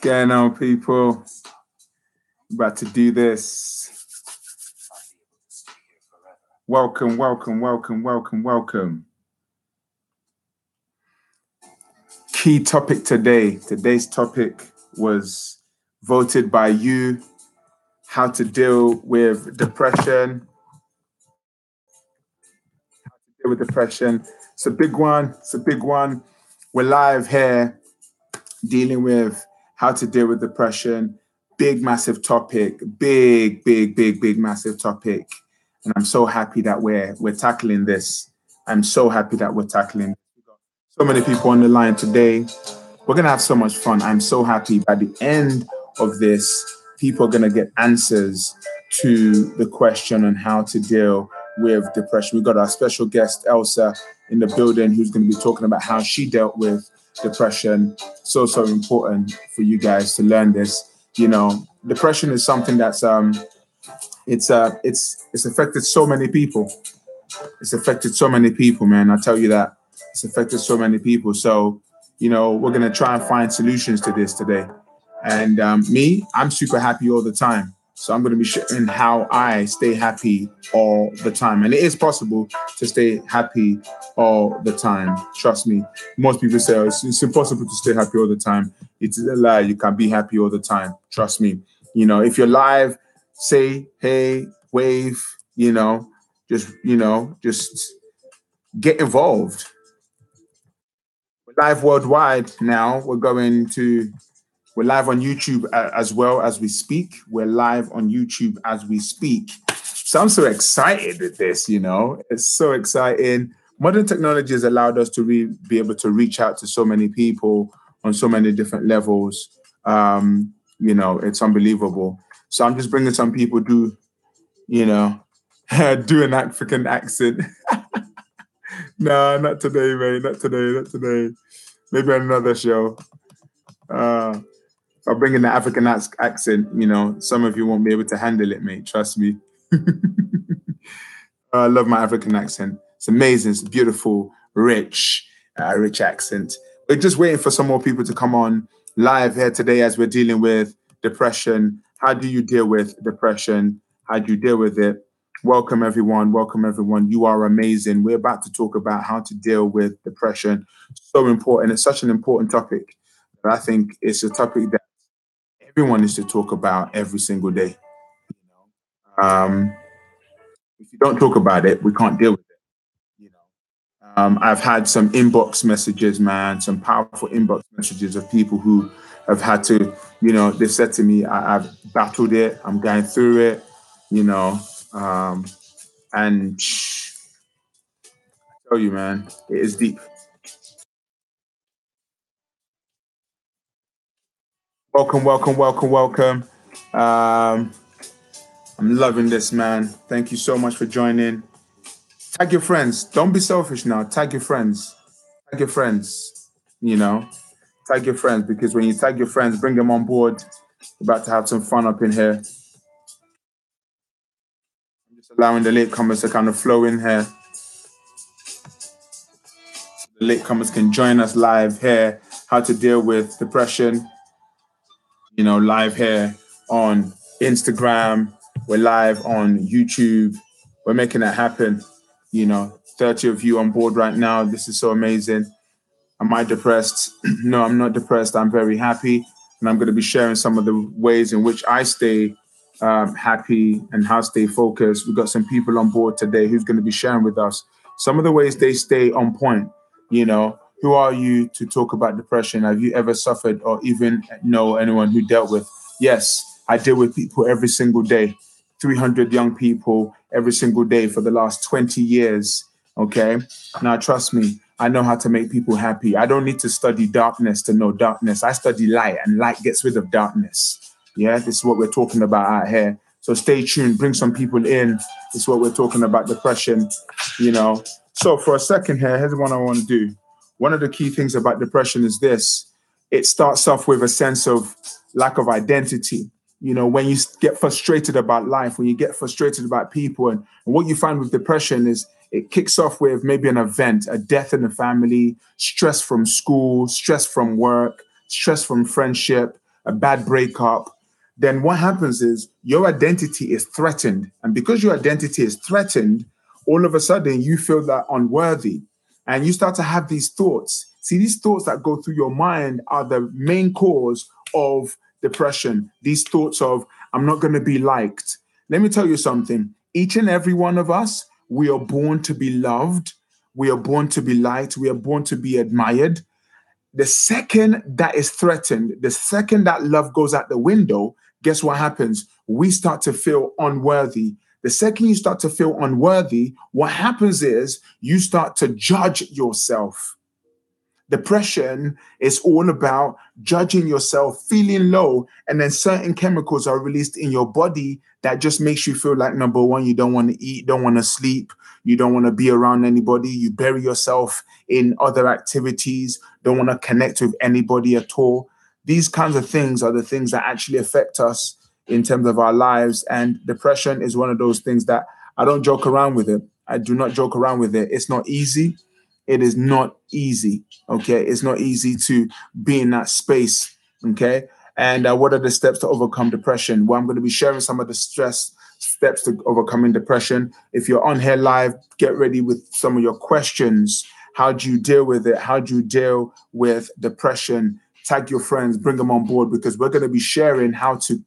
going on, people? About to do this. Welcome, welcome, welcome, welcome, welcome. Key topic today. Today's topic was voted by you. How to deal with depression. Deal with depression. It's a big one. It's a big one. We're live here dealing with how to deal with depression. Big, massive topic. Big, massive topic. And I'm so happy that we're tackling this. I'm so happy that we're tackling so many people on the line today. We're gonna have so much fun. I'm so happy. By the end of this, people are gonna get answers to the question on how to deal with depression. We've got our special guest Elsa in the building who's going to be talking about how she dealt with depression. So important for you guys to learn this. You know, depression is something that's it's affected so many people. It's affected so many people, man. I tell you that. It's affected so many people. So, you know, we're going to try and find solutions to this today. And I'm super happy all the time. So I'm going to be sharing how I stay happy all the time. And it is possible to stay happy all the time. Trust me. Most people say it's impossible to stay happy all the time. It's a lie. You can be happy all the time. Trust me. You know, if you're live, say, hey, wave, just get involved. We're live worldwide now. We're live on YouTube as well as we speak. We're live on YouTube as we speak. So I'm so excited with this, It's so exciting. Modern technology has allowed us to be able to reach out to so many people on so many different levels. It's unbelievable. So I'm just bringing some people do an African accent. No, not today, mate. Not today. Maybe on another show. I'll bring in the African accent. Some of you won't be able to handle it, mate. Trust me. I love my African accent. It's amazing. It's beautiful, rich accent. We're just waiting for some more people to come on live here today as we're dealing with depression. How do you deal with depression? How do you deal with it? Welcome, everyone. Welcome, everyone. You are amazing. We're about to talk about how to deal with depression. So important. It's such an important topic. But I think it's a topic that everyone needs to talk about every single day. If you don't talk about it, we can't deal with it. I've had some inbox messages, man, some powerful inbox messages of people who have had to, they said to me, I've battled it, I'm going through it, and I tell you, man, it is deep. Welcome. I'm loving this, man. Thank you so much for joining. Tag your friends. Don't be selfish now. Tag your friends. Tag your friends. Tag your friends, because when you tag your friends, bring them on board. We're about to have some fun up in here. I'm just allowing the latecomers to kind of flow in here. The latecomers can join us live here. How to deal with depression. Live here on Instagram. We're live on YouTube. We're making that happen. 30 of you on board right now. This is so amazing. Am I depressed? No, I'm not depressed. I'm very happy. And I'm going to be sharing some of the ways in which I stay happy and how I stay focused. We've got some people on board today who's going to be sharing with us some of the ways they stay on point. Who are you to talk about depression? Have you ever suffered or even know anyone who dealt with? Yes, I deal with people every single day. 300 young people every single day for the last 20 years. Okay. Now, trust me, I know how to make people happy. I don't need to study darkness to know darkness. I study light, and light gets rid of darkness. Yeah, this is what we're talking about out here. So stay tuned, bring some people in. This is what we're talking about, depression, So for a second here, here's what I want to do. One of the key things about depression is this. It starts off with a sense of lack of identity. When you get frustrated about life, when you get frustrated about people, and what you find with depression is it kicks off with maybe an event, a death in the family, stress from school, stress from work, stress from friendship, a bad breakup, then what happens is your identity is threatened. And because your identity is threatened, all of a sudden you feel that unworthy and you start to have these thoughts. See, these thoughts that go through your mind are the main cause of depression. These thoughts of, I'm not going to be liked. Let me tell you something. Each and every one of us, we are born to be loved. We are born to be liked. We are born to be admired. The second that is threatened, the second that love goes out the window, guess what happens? We start to feel unworthy. The second you start to feel unworthy, what happens is you start to judge yourself. Depression is all about judging yourself, feeling low, and then certain chemicals are released in your body that just makes you feel like, number one, you don't want to eat, don't want to sleep, you don't want to be around anybody, you bury yourself in other activities, don't want to connect with anybody at all. These kinds of things are the things that actually affect us in terms of our lives. And depression is one of those things that I don't joke around with it. I do not joke around with it. It's not easy. It is not easy. Okay. It's not easy to be in that space. Okay. And what are the steps to overcome depression? Well, I'm going to be sharing some of the steps to overcoming depression. If you're on here live, get ready with some of your questions. How do you deal with it? How do you deal with depression? Tag your friends, bring them on board, because we're going to be sharing how to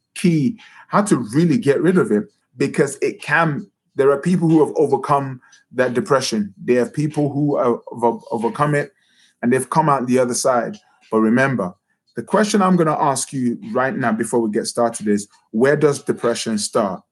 really get rid of it, because there are people who have overcome that depression. There are people who have overcome it and they've come out the other side. But remember, the question I'm going to ask you right now before we get started is, where does depression start?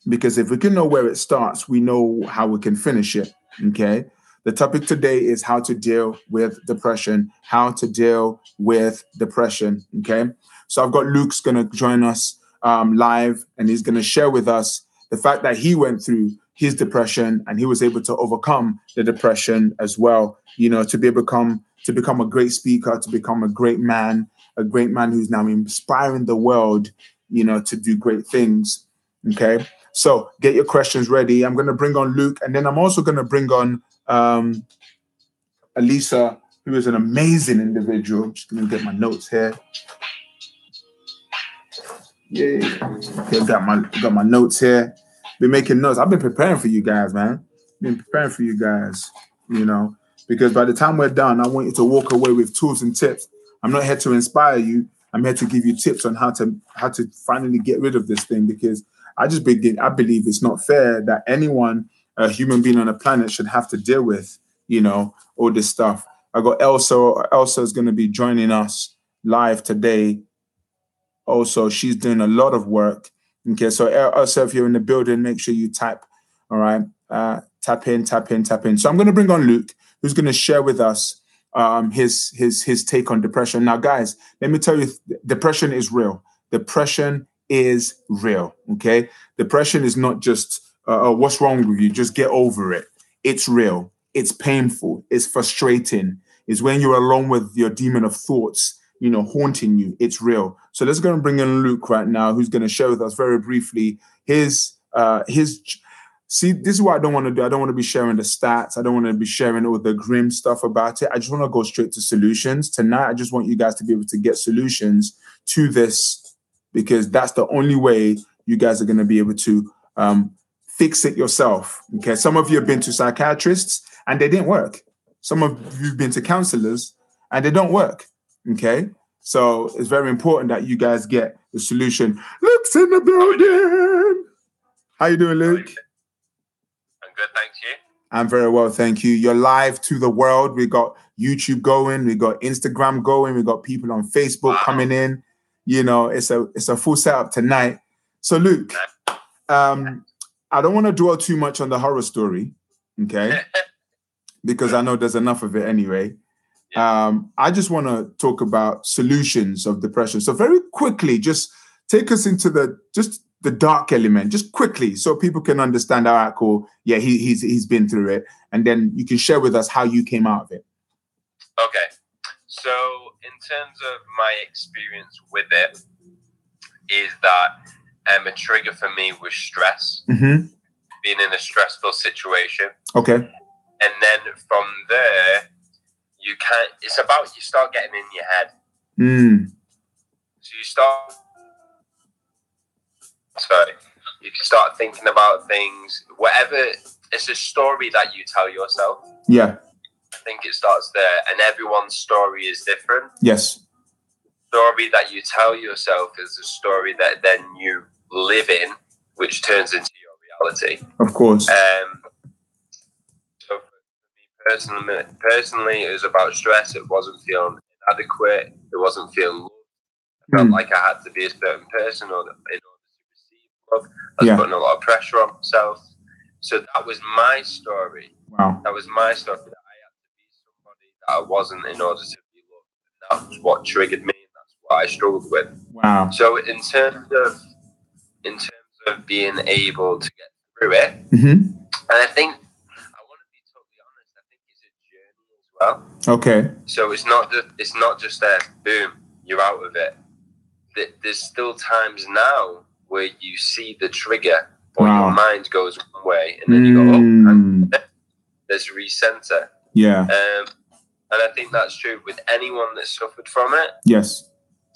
Because if we can know where it starts, we know how we can finish it. Okay. The topic today is how to deal with depression, Okay. So I've got Luke's going to join us live, and he's going to share with us the fact that he went through his depression and he was able to overcome the depression as well, to become a great speaker, to become a great man who's now inspiring the world, to do great things. Okay. So get your questions ready. I'm going to bring on Luke, and then I'm also going to bring on Elisa, who is an amazing individual. I'm just going to get my notes here. Yeah. Okay, got my notes here. Been making notes. I've been preparing for you guys, man. Because by the time we're done, I want you to walk away with tools and tips. I'm not here to inspire you. I'm here to give you tips on how to finally get rid of this thing, because I believe it's not fair that anyone, a human being on the planet, should have to deal with, all this stuff. I got Elsa. Elsa is going to be joining us live today. Also, she's doing a lot of work. Okay, so Elsa, if you're in the building, make sure you type. All right, tap in. So I'm going to bring on Luke, who's going to share with us his take on depression. Now, guys, let me tell you, depression is real. Depression is real. Okay, depression is not just what's wrong with you. Just get over it. It's real. It's painful. It's frustrating. It's when you're alone with your demon of thoughts, haunting you. It's real. So let's go and bring in Luke right now, who's going to share with us very briefly his. See, this is what I don't want to do. I don't want to be sharing the stats. I don't want to be sharing all the grim stuff about it. I just want to go straight to solutions. Tonight, I just want you guys to be able to get solutions to this, because that's the only way you guys are going to be able to fix it yourself. Okay. Some of you have been to psychiatrists and they didn't work. Some of you have been to counselors and they don't work. Okay. So it's very important that you guys get the solution. Luke's in the building. How you doing, Luke? I'm good, thank you. I'm very well, thank you. You're live to the world. We got YouTube going, we got Instagram going, we got people on Facebook coming in. It's a full setup tonight. So, Luke, I don't want to dwell too much on the horror story, okay? Because I know there's enough of it anyway. I just want to talk about solutions of depression. So very quickly, just take us into the dark element, just quickly, so people can understand. All right, cool. Yeah, he's been through it, and then you can share with us how you came out of it. Okay. So in terms of my experience with it, is that a trigger for me was stress, being in a stressful situation. Okay. And then from there, you start getting in your head. So you start thinking about things, whatever. It's a story that you tell yourself. Yeah. I think it starts there, and everyone's story is different. Yes. Story that you tell yourself is a story that then you live in, which turns into your reality. Of course. So for me personally, it was about stress. It wasn't feeling inadequate. It wasn't feeling loved. I felt like I had to be a certain person in order to receive love. I was putting a lot of pressure on myself. So that was my story. Wow. That was my story. That I had to be somebody that I wasn't in order to be loved. And that's what triggered me. And that's what I struggled with. Wow. So in terms of being able to get through it, and I think I want to be totally honest. I think it's a journey as well. Okay. So it's not just there. Boom, you're out of it. There's still times now where you see the trigger, or your mind goes one way, and then you go, and there's recenter. Yeah. And I think that's true with anyone that suffered from it. Yes.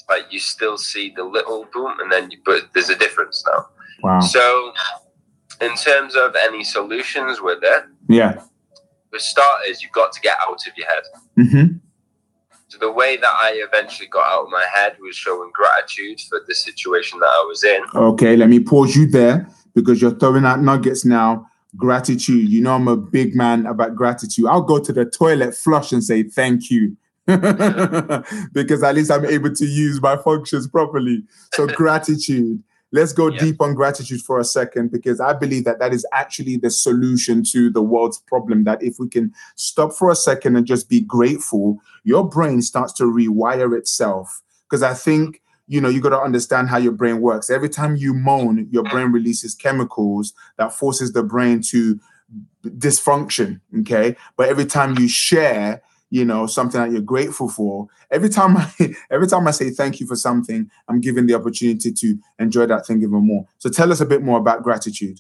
Like you still see the little boom, and then but there's a difference now. Wow. So, in terms of any solutions with it, for starters, you've got to get out of your head. So the way that I eventually got out of my head was showing gratitude for the situation that I was in. Okay, let me pause you there because you're throwing out nuggets now. Gratitude. You know, I'm a big man about gratitude. I'll go to the toilet, flush, and say thank you. Because at least I'm able to use my functions properly. So gratitude. Let's go deep on gratitude for a second, because I believe that that is actually the solution to the world's problem. That if we can stop for a second and just be grateful, your brain starts to rewire itself. Because I think, you know, you got to understand how your brain works. Every time you moan, your brain releases chemicals that forces the brain to dysfunction. Okay. But every time you share, you know, something that you're grateful for, every time I say thank you for something, I'm given the opportunity to enjoy that thing even more. So tell us a bit more about gratitude.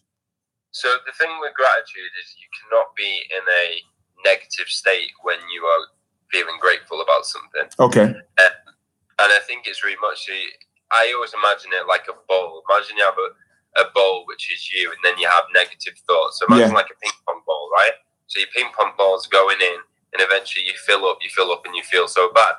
So the thing with gratitude is you cannot be in a negative state when you are feeling grateful about something. Okay. And I think it's really much, I always imagine it like a bowl. Imagine you have a bowl, which is you, and then you have negative thoughts. So imagine like a ping pong ball, right? So your ping pong ball's going in, and eventually you fill up, and you feel so bad.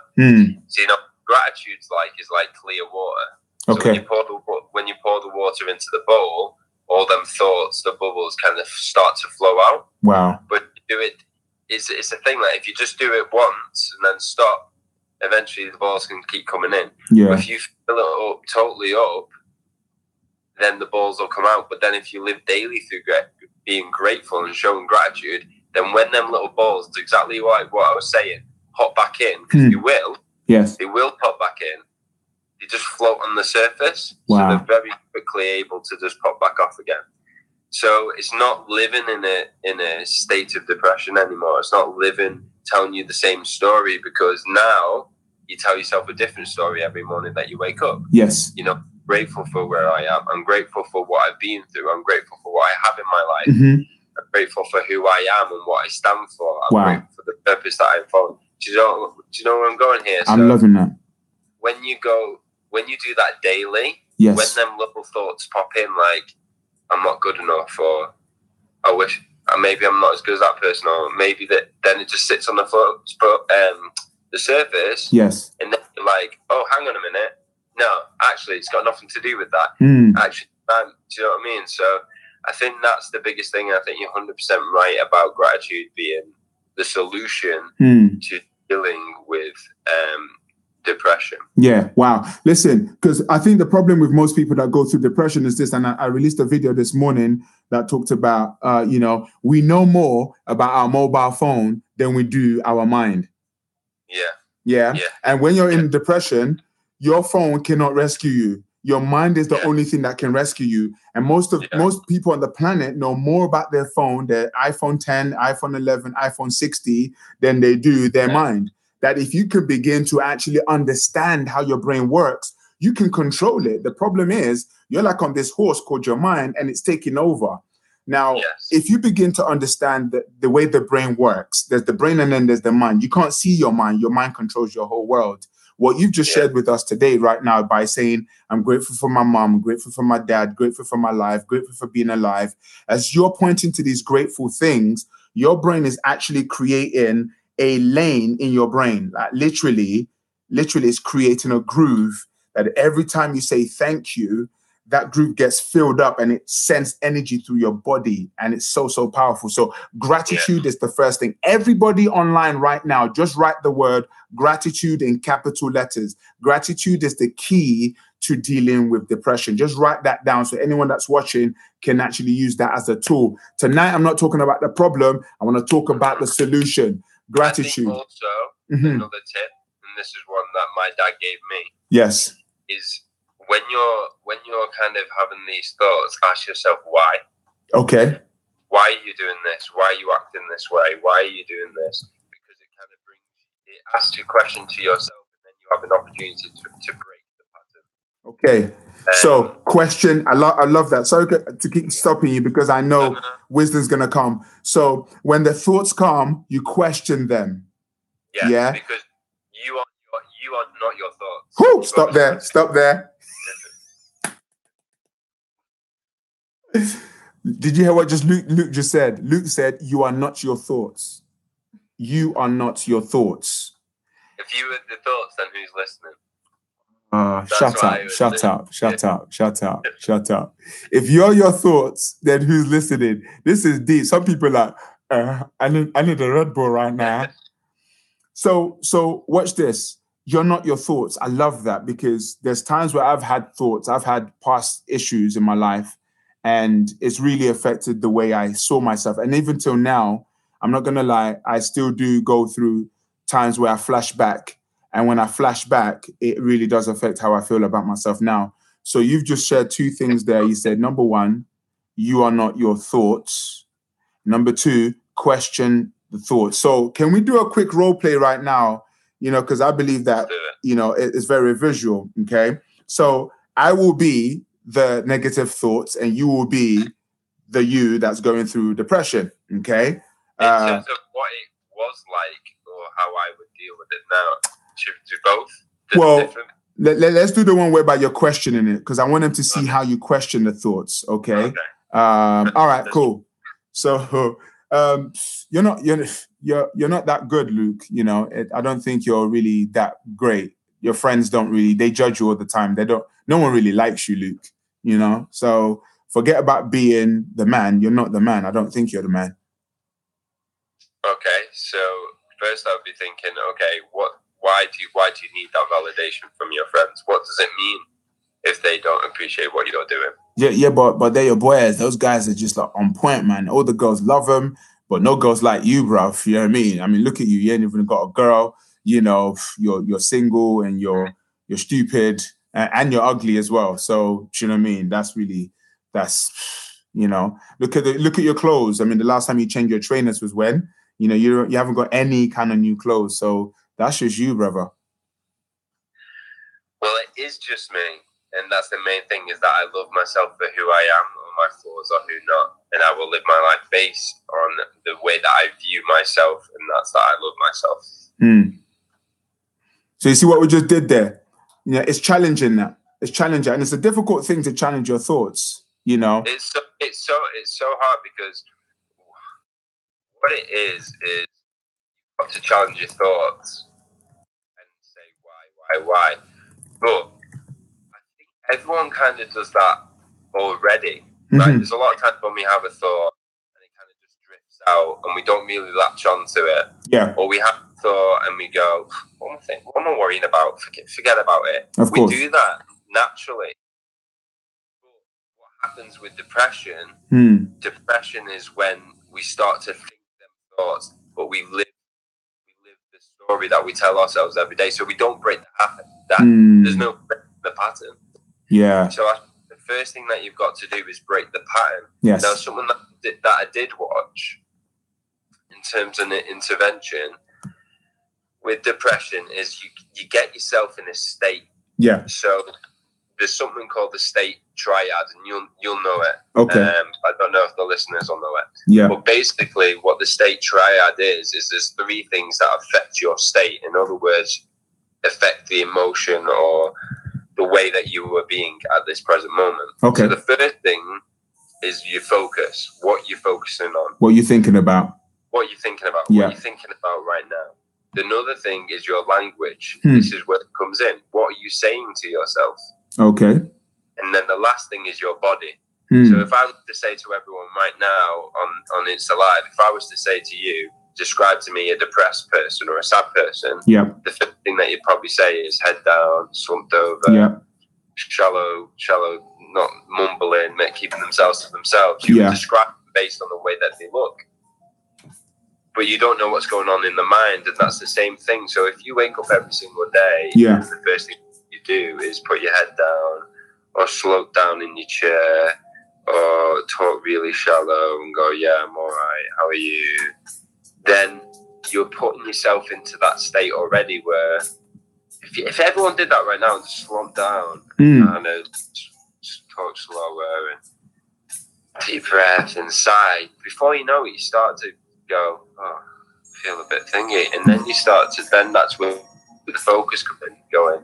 So, you know, gratitude's is like clear water. So when you pour the water into the bowl, all them thoughts, the bubbles kind of start to flow out. Wow. But do it, it's a thing that if you just do it once and then stop, eventually the balls can keep coming in. Yeah. But if you fill it up, totally up, then the balls will come out. But then if you live daily through being grateful and showing gratitude, then when them little balls, it's exactly like what I was saying, hop back in, because you will. Yes. They will pop back in. They just float on the surface. Wow. So they're very quickly able to just pop back off again. So it's not living in a state of depression anymore. It's not living telling you the same story, because now you tell yourself a different story every morning that you wake up. Yes. You know, grateful for where I am. I'm grateful for what I've been through. I'm grateful for what I have in my life. I'm grateful for who I am and what I stand for. I'm grateful for the purpose that I follow. Do you know where I'm going here? I'm loving that. When you do that daily, yes. when them little thoughts pop in, like, I'm not good enough, or I wish, maybe I'm not as good as that person, or maybe then it just sits on the surface. Yes. And then you're like, oh, hang on a minute. No, actually, it's got nothing to do with that. Actually, do you know what I mean? So I think that's the biggest thing. I think you're 100% right about gratitude being the solution to dealing with depression. Yeah, wow. Listen, because I think the problem with most people that go through depression is this, and I released a video this morning that talked about, we know more about our mobile phone than we do our mind. Yeah. And when you're in depression, your phone cannot rescue you. Your mind is the only thing that can rescue you. And most people on the planet know more about their phone, their iPhone 10, iPhone 11, iPhone 60, than they do their mind. That if you could begin to actually understand how your brain works, you can control it. The problem is you're like on this horse called your mind, and it's taking over. Now, if you begin to understand the way the brain works, there's the brain and then there's the mind. You can't see your mind. Your mind controls your whole world. what you've just shared with us today, right now, by saying, I'm grateful for my mom, I'm grateful for my dad, grateful for my life, grateful for being alive. As you're pointing to these grateful things, your brain is actually creating a lane in your brain. Like literally it's creating a groove that every time you say thank you, that groove gets filled up and it sends energy through your body. And it's so, so powerful. So gratitude is the first thing. Everybody online right now, just write the word gratitude in capital letters. Gratitude is the key to dealing with depression. Just write that down so anyone that's watching can actually use that as a tool. Tonight, I'm not talking about the problem. I want to talk about the solution. Gratitude. I think also, another tip, and this is one that my dad gave me. Yes. Is when you're kind of having these thoughts, ask yourself why. Okay. Why are you doing this? Why are you acting this way? Why are you doing this? Because it kind of asks you a question to yourself, and then you have an opportunity to break the pattern. Okay. So question, I love that. Sorry to keep stopping you because I know wisdom's going to come. So when the thoughts come, you question them. Yeah. Because you are not your thoughts. Whew, stop there. Did you hear what Luke just said? Luke said, you are not your thoughts. You are not your thoughts. If you were the thoughts, then who's listening? Shut up. If you're your thoughts, then who's listening? This is deep. Some people are like, I need a Red Bull right now. So watch this. You're not your thoughts. I love that because there's times where I've had thoughts. I've had past issues in my life and it's really affected the way I saw myself. And even till now, I'm not going to lie, I still do go through times where I flash back. And when I flash back, it really does affect how I feel about myself now. So you've just shared two things there. You said, number one, you are not your thoughts. Number two, question the thoughts. So can we do a quick role play right now? Because I believe that, it's very visual. Okay. So I will be the negative thoughts and you will be the you that's going through depression. Okay. In terms of what it was like or how I would deal with it now, should we do both? Let's do the one whereby you're questioning it because I want them to see how you question the thoughts. Okay. All right, cool. So you're not that good, Luke. I don't think you're really that great. Your friends they judge you all the time. No one really likes you, Luke. So forget about being the man. You're not the man. I don't think you're the man. Okay, so first I'll be thinking, okay, why do you need that validation from your friends? What does it mean if they don't appreciate what you're doing? Yeah, but they're your boys. Those guys are just like on point, man. All the girls love them, but no girls like you, bro. You know what I mean? I mean, look at you. You ain't even got a girl. You're single and you're stupid and you're ugly as well. So do you know what I mean? Look at your clothes. I mean, the last time you changed your trainers was when? You haven't got any kind of new clothes. So that's just you, brother. Well, it is just me. And that's the main thing is that I love myself for who I am, or my flaws or who not. And I will live my life based on the way that I view myself. And that's that I love myself. So you see what we just did there? It's challenging that. It's challenging. And it's a difficult thing to challenge your thoughts, It's so hard because what it is you have to challenge your thoughts and say why. But everyone kind of does that already, right? There's a lot of times when we have a thought and it kind of just drifts out and we don't really latch onto it. Yeah. Or we have a thought and we go, what am I worrying about? Forget about it. Of course. We do that naturally. But what happens with depression, depression is when we start to think them thoughts, but we live the story that we tell ourselves every day. So we don't break the pattern. There's no break the pattern. Yeah. So the first thing that you've got to do is break the pattern. Yes. Now, someone that I did watch in terms of an intervention with depression is you get yourself in a state. Yeah. So there's something called the state triad, and you'll know it. Okay. I don't know if the listeners will know it. Yeah. But basically, what the state triad is there's three things that affect your state. In other words, affect the emotion or the way that you were being at this present moment. Okay. So the first thing is your focus. What you're focusing on. What you're thinking about. What you're thinking about. Yeah. What you're thinking about right now. Another thing is your language. This is where it comes in. What are you saying to yourself? Okay. And then the last thing is your body. So if I was to say to everyone right now on Insta Live, if I was to say to you, describe to me a depressed person or a sad person, the first thing that you'd probably say is head down, slumped over, shallow, not mumbling, keeping themselves to themselves. You would describe them based on the way that they look. But you don't know what's going on in the mind, and that's the same thing. So if you wake up every single day, and the first thing you do is put your head down or slope down in your chair or talk really shallow and go, yeah, I'm all right, how are you? Then you're putting yourself into that state already where if everyone did that right now and just slump down and just talk slower and deep breath and sigh, before you know it, you start to go, oh, I feel a bit thingy. And then you start to, then that's where the focus comes in, going,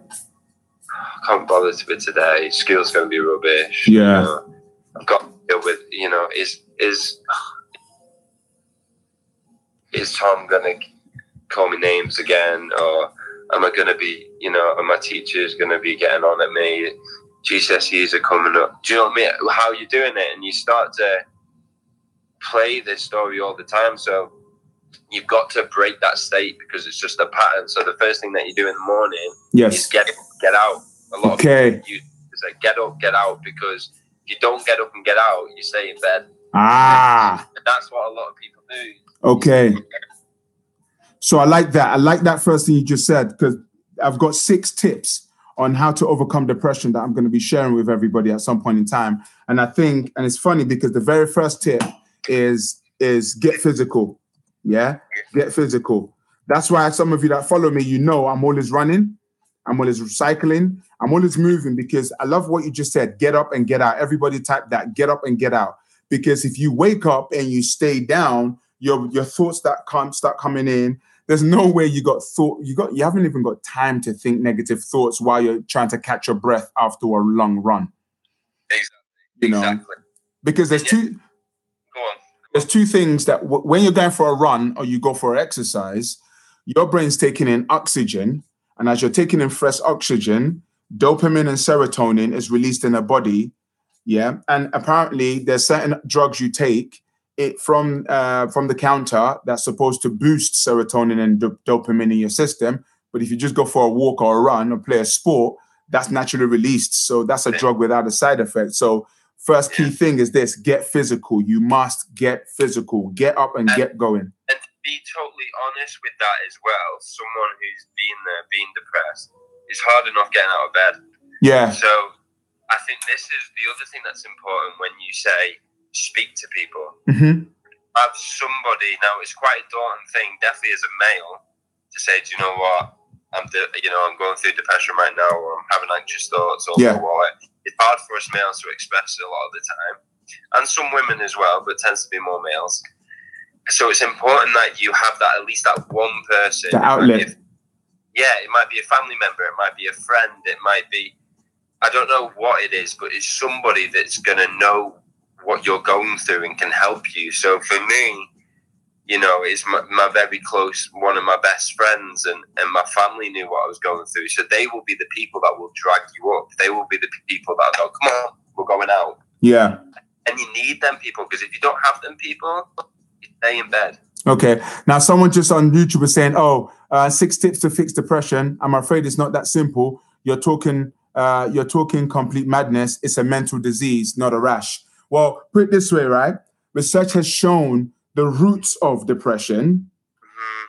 I can't bother to be today, school's going to be rubbish. Yeah. You know, I've got to deal with, you know, is Tom going to call me names again? Or am I going to be, you know, are my teachers going to be getting on at me? GCSEs are coming up. Do you know what I mean? How are you doing it? And you start to play this story all the time. So you've got to break that state because it's just a pattern. So the first thing that you do in the morning is get out. A lot of people use say get up, get out, because if you don't get up and get out, you stay in bed. And that's what a lot of people do. Okay. So I like that. I like that first thing you just said, because I've got 6 tips on how to overcome depression that I'm going to be sharing with everybody at some point in time. And I think, and it's funny because the very first tip is get physical. Yeah, get physical. That's why some of you that follow me, you know, I'm always running, I'm always cycling, I'm always moving, because I love what you just said. Get up and get out. Everybody type that. Get up and get out. Because if you wake up and you stay down, your thoughts that start coming in. There's no way you haven't even got time to think negative thoughts while you're trying to catch your breath after a long run. Exactly. You know, because there's two things that when you're going for a run or you go for exercise, your brain's taking in oxygen. And as you're taking in fresh oxygen, dopamine and serotonin is released in the body. Yeah. And apparently there's certain drugs you take from the counter that's supposed to boost serotonin and dopamine in your system. But if you just go for a walk or a run or play a sport, that's naturally released. So that's a drug without a side effect. So first key thing is this: get physical. You must get physical. Get up and get going. And to be totally honest with that as well, someone who's being depressed, it's hard enough getting out of bed. Yeah. So I think this is the other thing that's important when you say speak to people. Have somebody, now it's quite a daunting thing, definitely as a male, to say, do you know what, I'm going through depression right now, or I'm having anxious thoughts, or what. It's hard for us males to express it a lot of the time, and some women as well, but it tends to be more males. So it's important that you have that, at least that one person. The outlet. It might be a family member, it might be a friend, it might be, I don't know what it is, but it's somebody that's going to know what you're going through and can help you. So for me, you know, it's my very close, one of my best friends, and my family knew what I was going through. So they will be the people that will drag you up. They will be the people that go, come on, we're going out. Yeah. And you need them people, because if you don't have them people, you stay in bed. Okay. Now, someone just on YouTube was saying, 6 tips to fix depression. I'm afraid it's not that simple. You're talking complete madness. It's a mental disease, not a rash. Well, put it this way, right? Research has shown the roots of depression,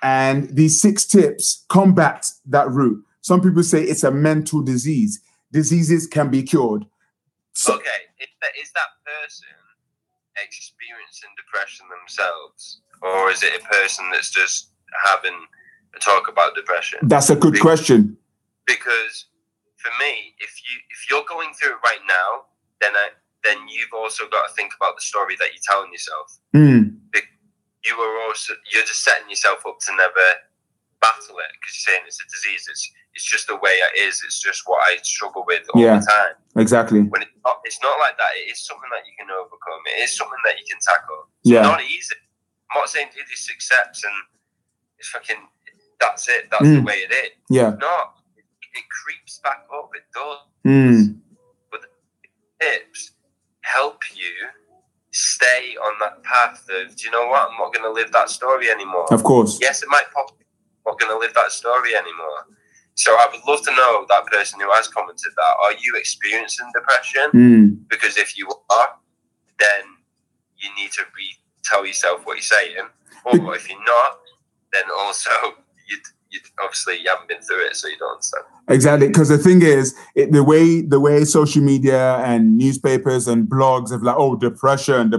and these 6 tips combat that root. Some people say it's a mental disease. Diseases can be cured. So, okay, is that person experiencing depression themselves, or is it a person that's just having a talk about depression? That's a good question. Because for me, if you're going through it right now, then you've also got to think about the story that you're telling yourself. You're just setting yourself up to never battle it because you're saying it's a disease. It's just the way it is. It's just what I struggle with all the time. Exactly. When it's not like that. It is something that you can overcome. It is something that you can tackle. It's not easy. I'm not saying it just accepts and it's fucking. That's it. That's the way it is. Yeah. No, it creeps back up. It does. But the tips help you stay on that path of, do you know what? I'm not going to live that story anymore. Of course. Yes, it might pop. I'm not going to live that story anymore. So I would love to know that person who has commented that. Are you experiencing depression? Because if you are, then you need to tell yourself what you're saying. Or if you're not, then also you obviously you haven't been through it, so you don't understand. Exactly, because the thing is, the way social media and newspapers and blogs have like, oh, depression.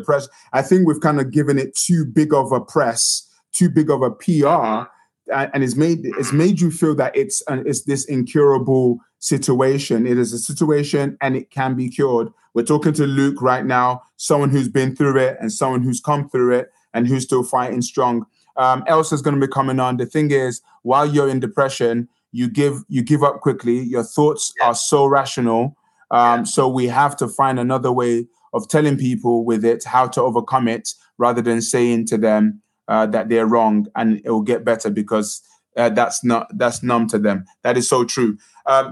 I think we've kind of given it too big of a press, too big of a PR, and it's made you feel that it's this incurable situation. It is a situation, and it can be cured. We're talking to Luke right now, someone who's been through it and someone who's come through it and who's still fighting strong. Elsa's going to be coming on. The thing is, while you're in depression, you give up quickly. Your thoughts are so rational. So we have to find another way of telling people with it how to overcome it, rather than saying to them that they're wrong and it will get better, because that's numb to them. That is so true.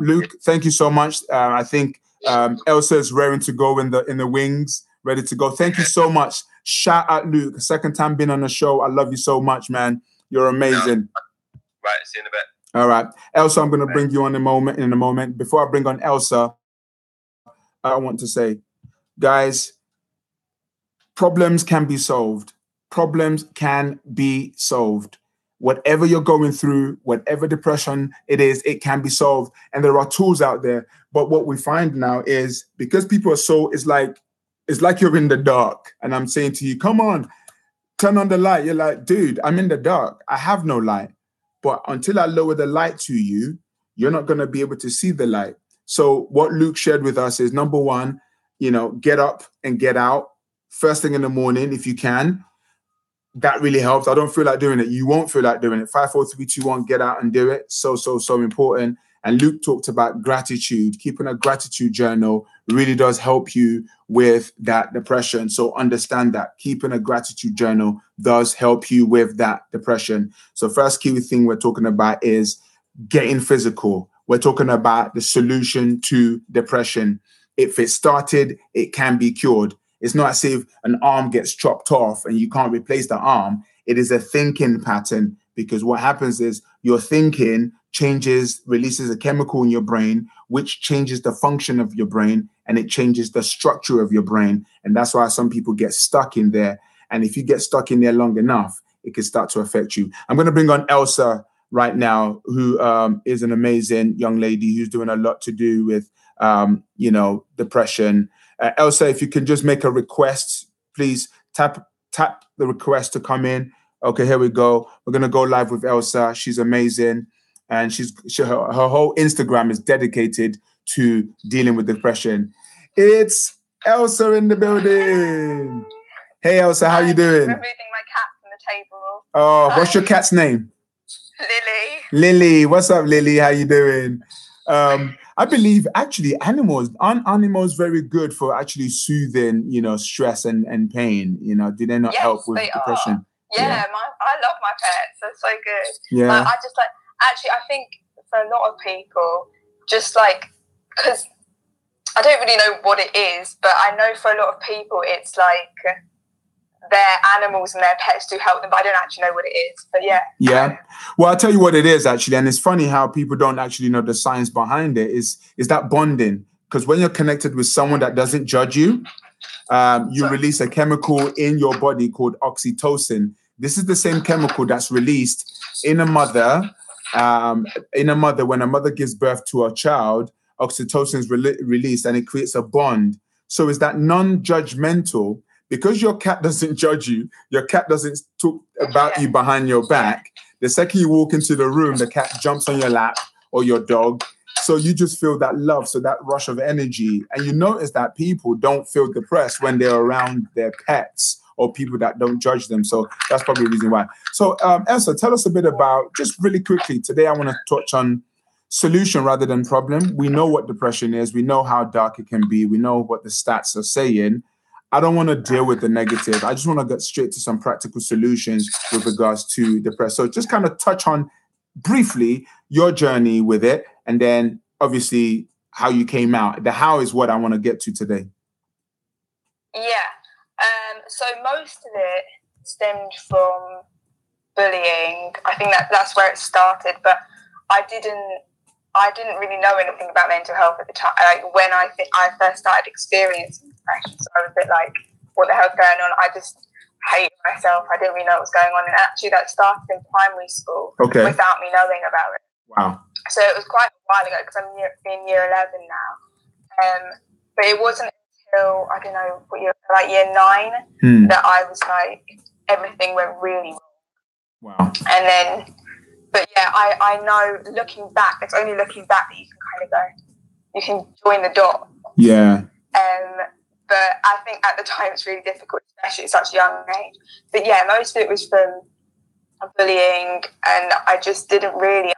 Luke, thank you so much. I think Elsa is raring to go in the wings, ready to go. Thank you so much. Shout out Luke. Second time being on the show. I love you so much, man. You're amazing. Right, see you in a bit. All right. Elsa, I'm going to bring you on in a moment. Before I bring on Elsa, I want to say, guys, problems can be solved. Problems can be solved. Whatever you're going through, whatever depression it is, it can be solved. And there are tools out there. But what we find now is, because people are it's like you're in the dark. And I'm saying to you, come on, turn on the light. You're like, dude, I'm in the dark. I have no light. But until I lower the light to you, you're not going to be able to see the light. So what Luke shared with us is, number one, get up and get out first thing in the morning if you can. That really helps. I don't feel like doing it. You won't feel like doing it. 5, 4, 3, 2, 1, get out and do it. So important. And Luke talked about gratitude. Keeping a gratitude journal really does help you with that depression. So understand that keeping a gratitude journal does help you with that depression. So first key thing we're talking about is getting physical. We're talking about the solution to depression. If it started, it can be cured. It's not as if an arm gets chopped off and you can't replace the arm. It is a thinking pattern, because what happens is your thinking releases a chemical in your brain, which changes the function of your brain, and it changes the structure of your brain. And that's why some people get stuck in there. And if you get stuck in there long enough, it can start to affect you. I'm going to bring on Elsa right now, who is an amazing young lady who's doing a lot to do with, depression. Elsa, if you can just make a request, please tap the request to come in. Okay, here we go. We're going to go live with Elsa. She's amazing. And her whole Instagram is dedicated to dealing with depression. It's Elsa in the building. Hey, Elsa, how you doing? Removing my cat from the table. Oh, what's your cat's name? Lily. What's up, Lily? How you doing? I believe actually aren't animals very good for actually soothing, stress and pain? Do they not help with depression? Yeah. I love my pets. They're so good. Yeah. I think for a lot of people, just like, because I don't really know what it is, but I know for a lot of people, it's like their animals and their pets do help them, but I don't actually know what it is. But yeah. Yeah. Well, I'll tell you what it is actually. And it's funny how people don't actually know the science behind it is that bonding. Because when you're connected with someone that doesn't judge you, you release a chemical in your body called oxytocin. This is the same chemical that's released in a mother. When a mother gives birth to a child, oxytocin is released and it creates a bond. So it's that non-judgmental. Because your cat doesn't judge you, your cat doesn't talk about you behind your back. The second you walk into the room, the cat jumps on your lap or your dog. So you just feel that love, so that rush of energy. And you notice that people don't feel depressed when they're around their pets or people that don't judge them. So that's probably the reason why. So Elsa, tell us a bit about, just really quickly, today I want to touch on solution rather than problem. We know what depression is. We know how dark it can be. We know what the stats are saying. I don't want to deal with the negative. I just want to get straight to some practical solutions with regards to depression. So just kind of touch on briefly your journey with it, and then obviously how you came out. The how is what I want to get to today. Yeah. So most of it stemmed from bullying. I think that's where it started, but I didn't really know anything about mental health at the time. When I first started experiencing depression, so I was a bit like, what the hell's going on? I just hated myself. I didn't really know what was going on. And actually that started in primary school without me knowing about it. Wow. So it was quite a while ago because I'm in year 11 now. But it wasn't until, I don't know, what year, like year 9 that I was like, everything went really wrong. Wow. And then, but yeah, I know looking back, it's only looking back that you can kind of go, you can join the dot. Yeah. But I think at the time it's really difficult, especially at such a young age. But yeah, most of it was from bullying, and I just didn't really.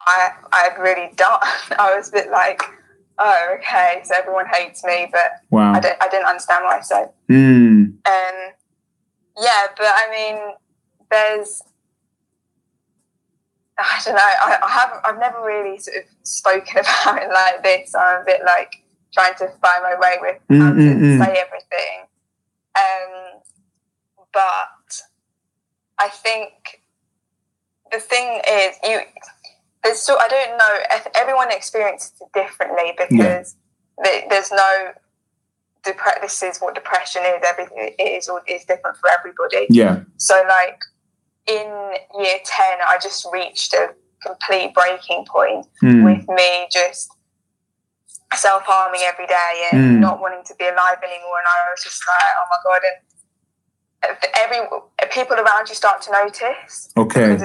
I'd really done. I was a bit like, oh, okay, so everyone hates me, but wow. I didn't understand why. So, yeah, but I mean, there's. I don't know. I've never really sort of spoken about it like this. I'm a bit like trying to find my way with how to say everything. But I think the thing is, I don't know. Everyone experiences it differently because there's no. This is what depression is. Everything is different for everybody. Yeah. So like. In year 10, I just reached a complete breaking point with me just self-harming every day and not wanting to be alive anymore. And I was just like, oh my God. And people around you start to notice. Okay.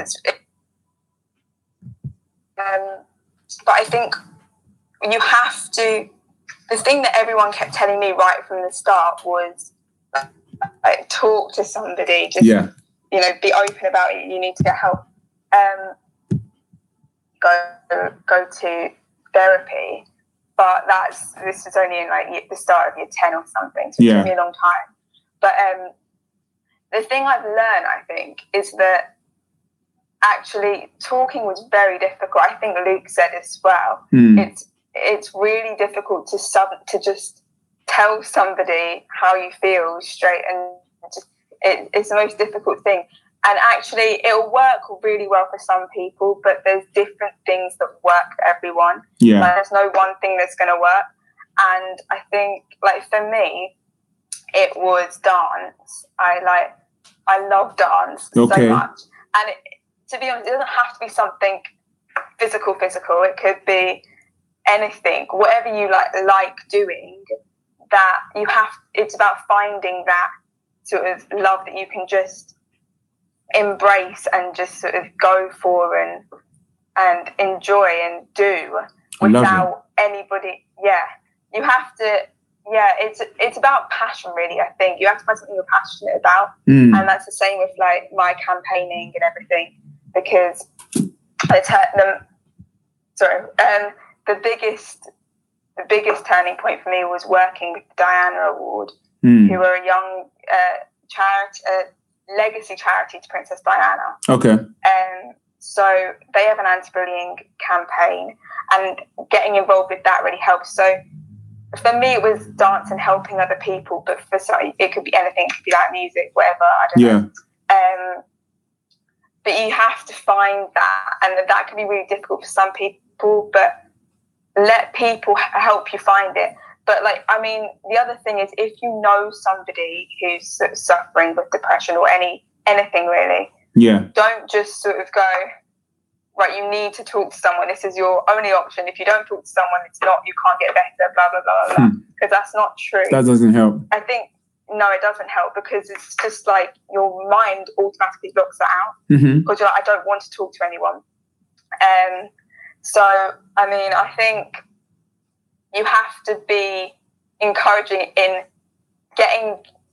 But I think you have to, the thing that everyone kept telling me right from the start was like, talk to somebody. Just, you know, be open about it. You need to get help. Go to therapy, but this is only in like the start of year 10 or something. So it took me a long time. But the thing I've learned, I think, is that actually talking was very difficult. I think Luke said as well. It's really difficult to just tell somebody how you feel straight, and just. It's the most difficult thing. And actually, it'll work really well for some people, but there's different things that work for everyone. Yeah. Like, there's no one thing that's going to work. And I think, like, for me, it was dance. I love dance so much. And to be honest, it doesn't have to be something physical. It could be anything, whatever you like doing, that you have, it's about finding that sort of love that you can just embrace and just sort of go for and enjoy and do without anybody. Yeah, you have to. Yeah, it's about passion, really. I think you have to find something you're passionate about, and that's the same with like my campaigning and everything. Because the biggest turning point for me was working with the Diana Award, who are a young legacy charity to Princess Diana. Okay. So they have an anti-bullying campaign, and getting involved with that really helps. So for me, it was dance and helping other people, but for some, it could be anything. It could be like music, whatever. I don't know. But you have to find that, and that can be really difficult for some people. But let people help you find it. But like, I mean, the other thing is, if you know somebody who's sort of suffering with depression or anything really, don't just sort of go, right, you need to talk to someone. This is your only option. If you don't talk to someone, it's not, you can't get better, blah, blah, blah, blah, because that's not true. That doesn't help. I think, no, it doesn't help, because it's just like your mind automatically blocks that out, because you're like, I don't want to talk to anyone. So, I mean, I think you have to be encouraging in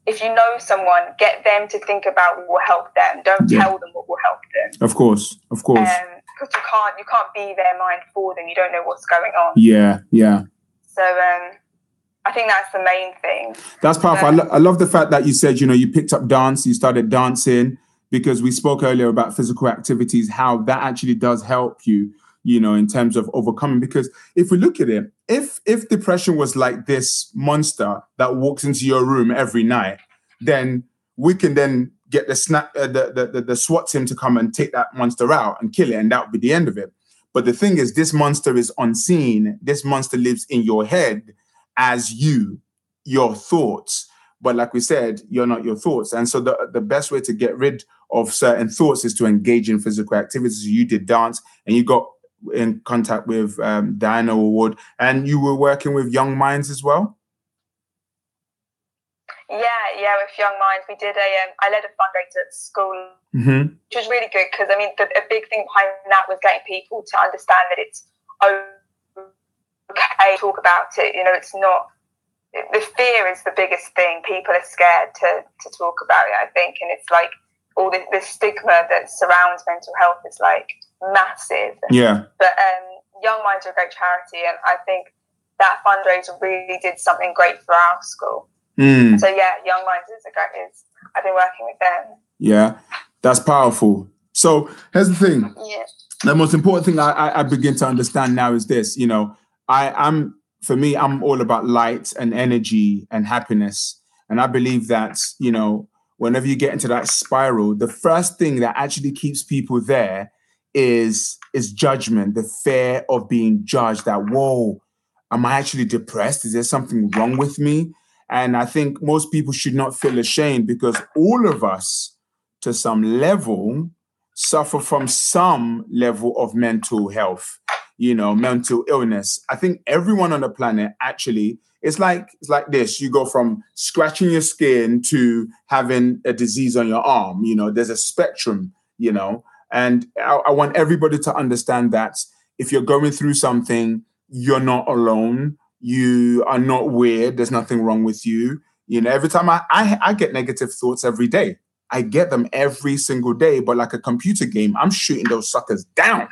if you know someone, get them to think about what will help them. Don't tell them what will help them. Of course. Because you can't be their mind for them. You don't know what's going on. Yeah. So I think that's the main thing. That's powerful. I love the fact that you said, you picked up dance, you started dancing, because we spoke earlier about physical activities, how that actually does help you, in terms of overcoming. Because if we look at it, if depression was like this monster that walks into your room every night, then we can then get the SWAT team to come and take that monster out and kill it, and that would be the end of it. But the thing is, this monster is unseen. This monster lives in your head as your thoughts. But like we said, you're not your thoughts. And so the best way to get rid of certain thoughts is to engage in physical activities. You did dance, and you got in contact with Diana Award, and you were working with Young Minds as well. Yeah, with Young Minds, we did I led a fundraiser at school, which was really good, because a big thing behind that was getting people to understand that it's okay to talk about it. It's not. The fear is the biggest thing. People are scared to talk about it, I think, and it's like all the stigma that surrounds mental health is like massive. Yeah. But Young Minds are a great charity, and I think that fundraiser really did something great for our school. So yeah, Young Minds I've been working with them. Yeah, that's powerful. So here's the thing. Yeah. The most important thing I begin to understand now is this. For me, I'm all about light and energy and happiness. And I believe that, whenever you get into that spiral, the first thing that actually keeps people there is judgment, the fear of being judged, that, whoa, am I actually depressed? Is there something wrong with me? And I think most people should not feel ashamed, because all of us, to some level, suffer from some level of mental health, mental illness. I think everyone on the planet actually, it's like this. You go from scratching your skin to having a disease on your arm. There's a spectrum, and I want everybody to understand that if you're going through something, you're not alone. You are not weird. There's nothing wrong with you. Every time I get negative thoughts every day. I get them every single day, but like a computer game, I'm shooting those suckers down.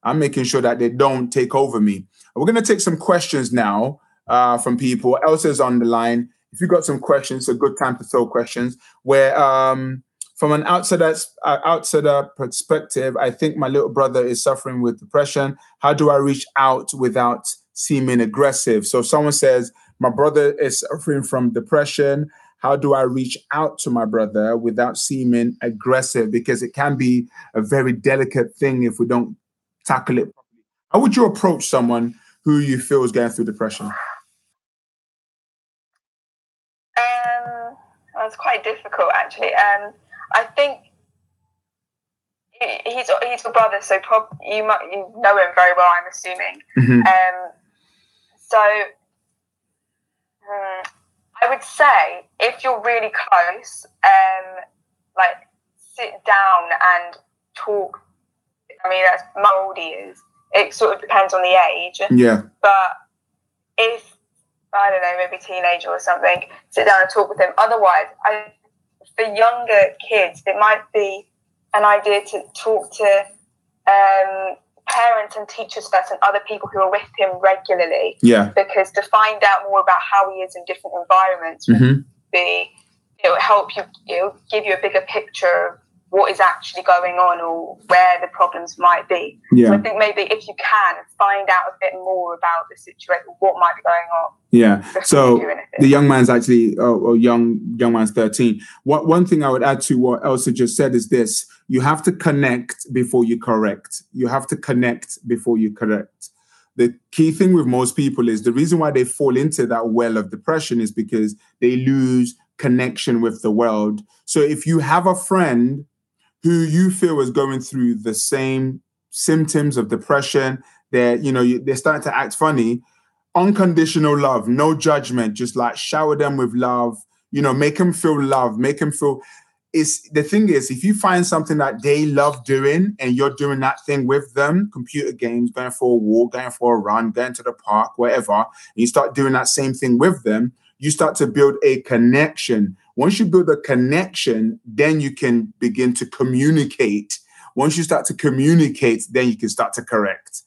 I'm making sure that they don't take over me. We're going to take some questions now from people. Elsa's on the line. If you've got some questions, it's a good time to throw questions. Where from an outsider perspective, I think my little brother is suffering with depression. How do I reach out without seeming aggressive? So someone says, my brother is suffering from depression. How do I reach out to my brother without seeming aggressive? Because it can be a very delicate thing if we don't tackle it properly. How would you approach someone who you feel is going through depression? That's quite difficult, actually. I think he's your brother, so you know him very well, I'm assuming. So I would say, if you're really close, sit down and talk. I mean, that's how old he is. It sort of depends on the age. Yeah. But if, I don't know, maybe teenager or something, sit down and talk with him. Otherwise, for younger kids, it might be an idea to talk to parents and teachers first, and other people who are with him regularly. Yeah. Because to find out more about how he is in different environments it'll help you, it'll give you a bigger picture of what is actually going on or where the problems might be. Yeah. So I think maybe if you can find out a bit more about the situation, what might be going on. Yeah. So the young man's actually, young man's 13. One thing I would add to what Elsa just said is this: you have to connect before you correct. You have to connect before you correct. The key thing with most people is the reason why they fall into that well of depression is because they lose connection with the world. So if you have a friend who you feel is going through the same symptoms of depression, they're starting to act funny, unconditional love, no judgment, just like shower them with love, make them feel love, make them feel. The thing is, if you find something that they love doing and you're doing that thing with them, computer games, going for a walk, going for a run, going to the park, whatever, and you start doing that same thing with them, you start to build a connection. Once you build a connection, then you can begin to communicate. Once you start to communicate, then you can start to correct.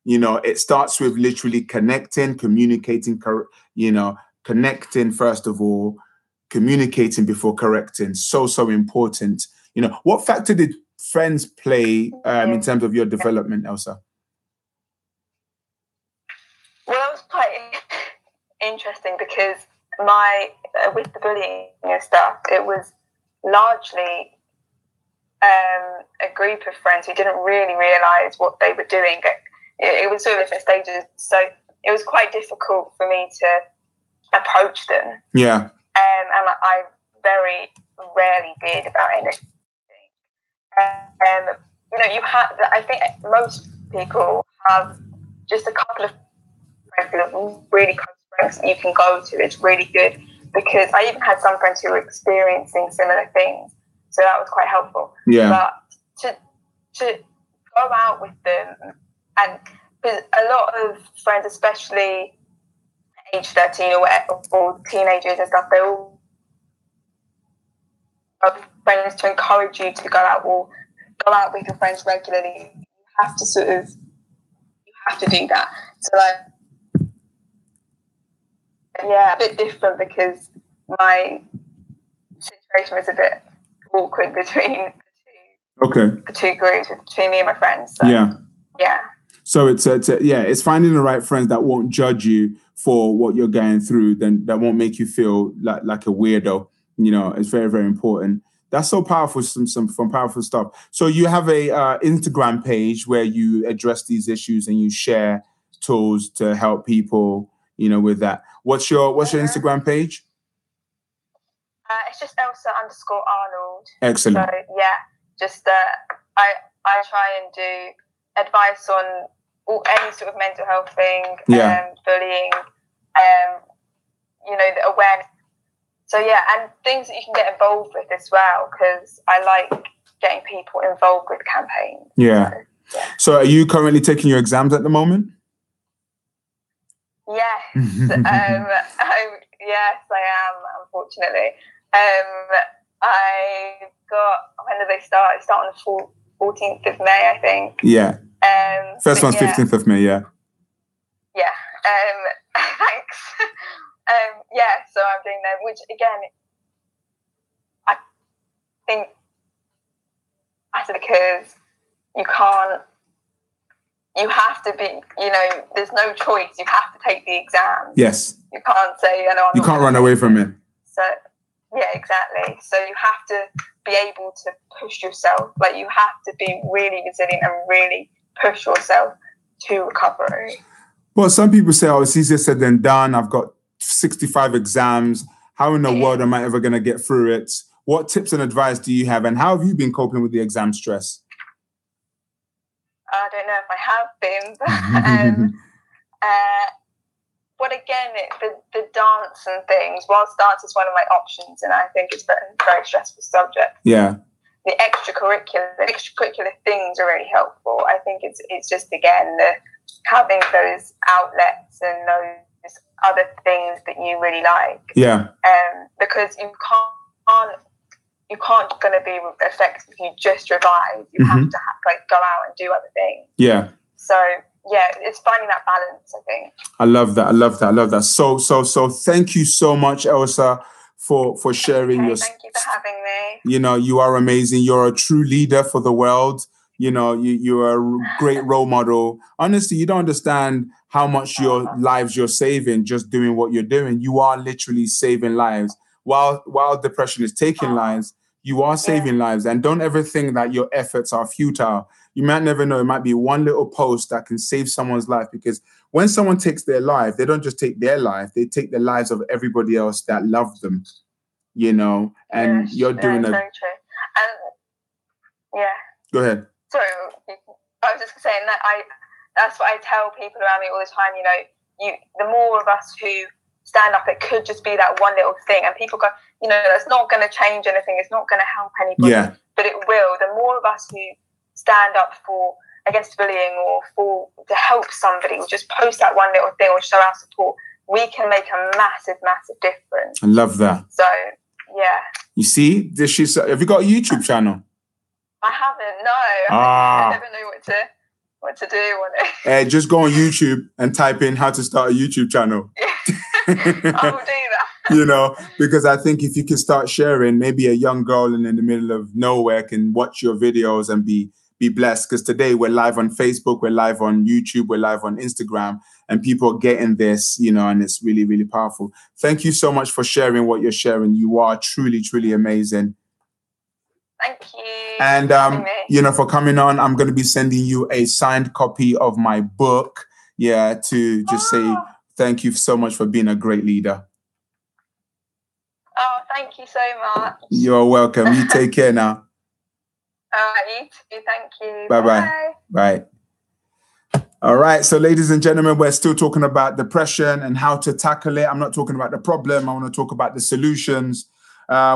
It starts with literally connecting, communicating, connecting first of all, communicating before correcting. So important. What factor did friends play in terms of your development, Elsa? Well, that was quite interesting because with the bullying and stuff, it was largely a group of friends who didn't really realise what they were doing. It was sort of different stages, so it was quite difficult for me to approach them. Yeah. And I very rarely did about anything. I think most people have just a couple of friends, really close friends that you can go to. It's really good because I even had some friends who were experiencing similar things, so that was quite helpful. Yeah. But to go out with them, and because a lot of friends, especially age 13 or teenagers and stuff, they all have friends to encourage you to go out with your friends regularly. You have to do that. So a bit different because my situation was a bit awkward between the two groups, between me and my friends. So, yeah. So it's finding the right friends that won't judge you for what you're going through, then that won't make you feel like a weirdo. It's very, very important. That's so powerful. Some powerful stuff. So you have a Instagram page where you address these issues and you share tools to help people, with that. What's your Instagram page? It's just Elsa_Arnold. Excellent. So just I try and do advice on any sort of mental health thing, bullying, the awareness. So and things that you can get involved with as well, because I like getting people involved with campaigns. Yeah. So are you currently taking your exams at the moment? Yes. Yes, I am, unfortunately. I got, when do they start? They start on the 14th of May, I think. Yeah. First one's 15th of May, yeah. Yeah. Thanks. So I'm doing that, which again, I think that's because you have to be, there's no choice. You have to take the exam. Yes. You can't say, you can't run away from it. So, exactly. So you have to be able to push yourself. Like, you have to be really resilient and really push yourself to recovery. Well, some people say, it's easier said than done. I've got 65 exams. How in the world am I ever going to get through it? What tips and advice do you have? And how have you been coping with the exam stress? I don't know if I have been, but again, the dance and things, whilst dance is one of my options, and I think it's a very stressful subject. Yeah. The extracurricular things are really helpful. I think it's just, again, having those outlets and those other things that you really like. Yeah. Because you can't going to be effective if you just revise. You have to go out and do other things. Yeah. So it's finding that balance, I think. I love that. So thank you so much, Elsa, for sharing your. Thank you for having me. You are amazing. You're a true leader for the world. You are a great role model. Honestly, you don't understand how much your lives you're saving just doing what you're doing. You are literally saving lives. While depression is taking lives, you are saving lives. And don't ever think that your efforts are futile. You might never know. It might be one little post that can save someone's life, because when someone takes their life, they don't just take their life, they take the lives of everybody else that love them, and you're doing very true. And Go ahead. Sorry, I was just saying that that's what I tell people around me all the time. The more of us who stand up, it could just be that one little thing, and people go, that's not going to change anything. It's not going to help anybody, but it will. The more of us who stand up against bullying or to help somebody, or just post that one little thing or show our support, we can make a massive, massive difference. I love that. So, yeah. You see, have you got a YouTube channel? I haven't, no. I never know what to do on it. Just go on YouTube and type in how to start a YouTube channel. I will do that. You know, because I think if you can start sharing, maybe a young girl in the middle of nowhere can watch your videos and be blessed. Because today we're live on Facebook, we're live on YouTube, we're live on Instagram, and people are getting this, you know, and it's really, really powerful. Thank you so much for sharing what you're sharing. You are truly, truly amazing. Thank you. And, you know, for coming on, I'm going to be sending you a signed copy of my book. Yeah, to just say thank you so much for being a great leader. Oh, thank you so much. You're welcome. You take care now. All right, you too. Thank you. Bye-bye. Bye. All right. So, ladies and gentlemen, we're still talking about depression and how to tackle it. I'm not talking about the problem. I want to talk about the solutions.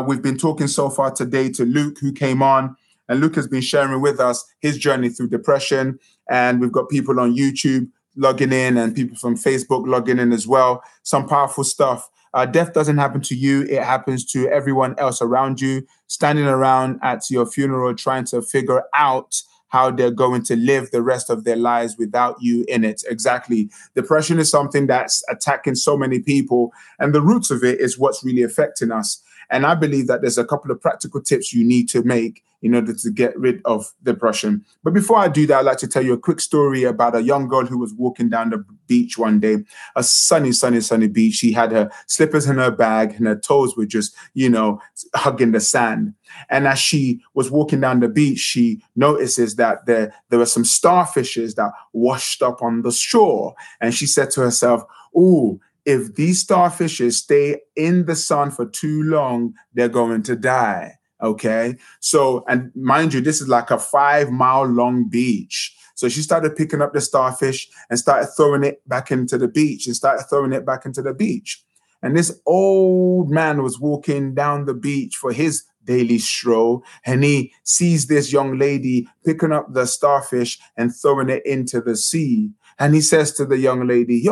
We've been talking so far today to Luke, who came on, and Luke has been sharing with us his journey through depression. And we've got people on YouTube logging in and people from Facebook logging in as well. Some powerful stuff. Death doesn't happen to you. It happens to everyone else around you, standing around at your funeral, trying to figure out how they're going to live the rest of their lives without you in it. Exactly. Depression is something that's attacking so many people, and the roots of it is what's really affecting us. And I believe that there's a couple of practical tips you need to make in order to get rid of depression. But before I do that, I'd like to tell you a quick story about a young girl who was walking down the beach one day, a sunny, sunny, sunny beach. She had her slippers in her bag and her toes were just, you know, hugging the sand. And as she was walking down the beach, she notices that there were some starfishes that washed up on the shore. And she said to herself, "Ooh, if these starfishes stay in the sun for too long, they're going to die." Okay. So, and mind you, this is like a 5-mile long beach. So she started picking up the starfish and started throwing it back into the beach and started throwing it back into the beach. And this old man was walking down the beach for his daily stroll, and he sees this young lady picking up the starfish and throwing it into the sea. And he says to the young lady,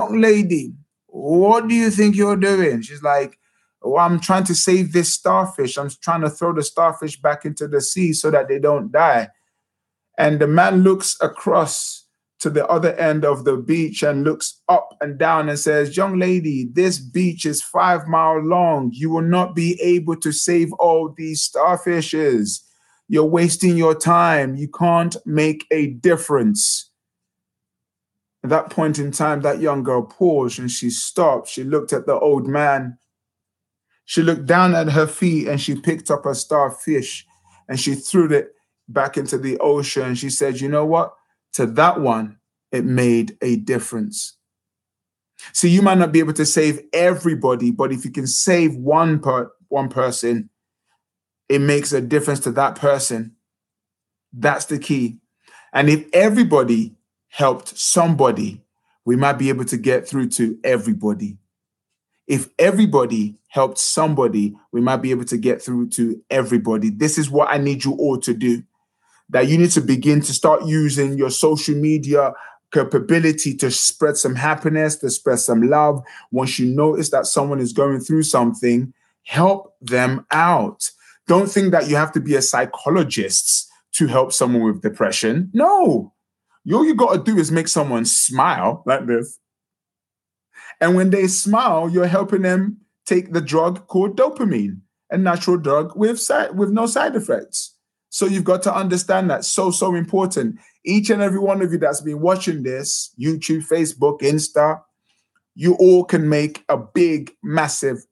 "What do you think you're doing?" She's like, "Well, I'm trying to save this starfish. I'm trying to throw the starfish back into the sea so that they don't die." And the man looks across to the other end of the beach and looks up and down and says, "Young lady, this beach is 5 miles long. You will not be able to save all these starfishes. You're wasting your time. You can't make a difference." At that point in time, that young girl paused and she stopped. She looked at the old man. She looked down at her feet and she picked up a starfish and she threw it back into the ocean. She said, "You know what? To that one, it made a difference." See, you might not be able to save everybody, but if you can save one person, it makes a difference to that person. That's the key. And if everybody helped somebody, we might be able to get through to everybody. If everybody helped somebody, we might be able to get through to everybody. This is what I need you all to do. That you need to begin to start using your social media capability to spread some happiness, to spread some love. Once you notice that someone is going through something, help them out. Don't think that you have to be a psychologist to help someone with depression. No. All you got to do is make someone smile like this. And when they smile, you're helping them take the drug called dopamine, a natural drug with no side effects. So you've got to understand that. So important. Each and every one of you that's been watching this, YouTube, Facebook, Insta, you all can make a big, massive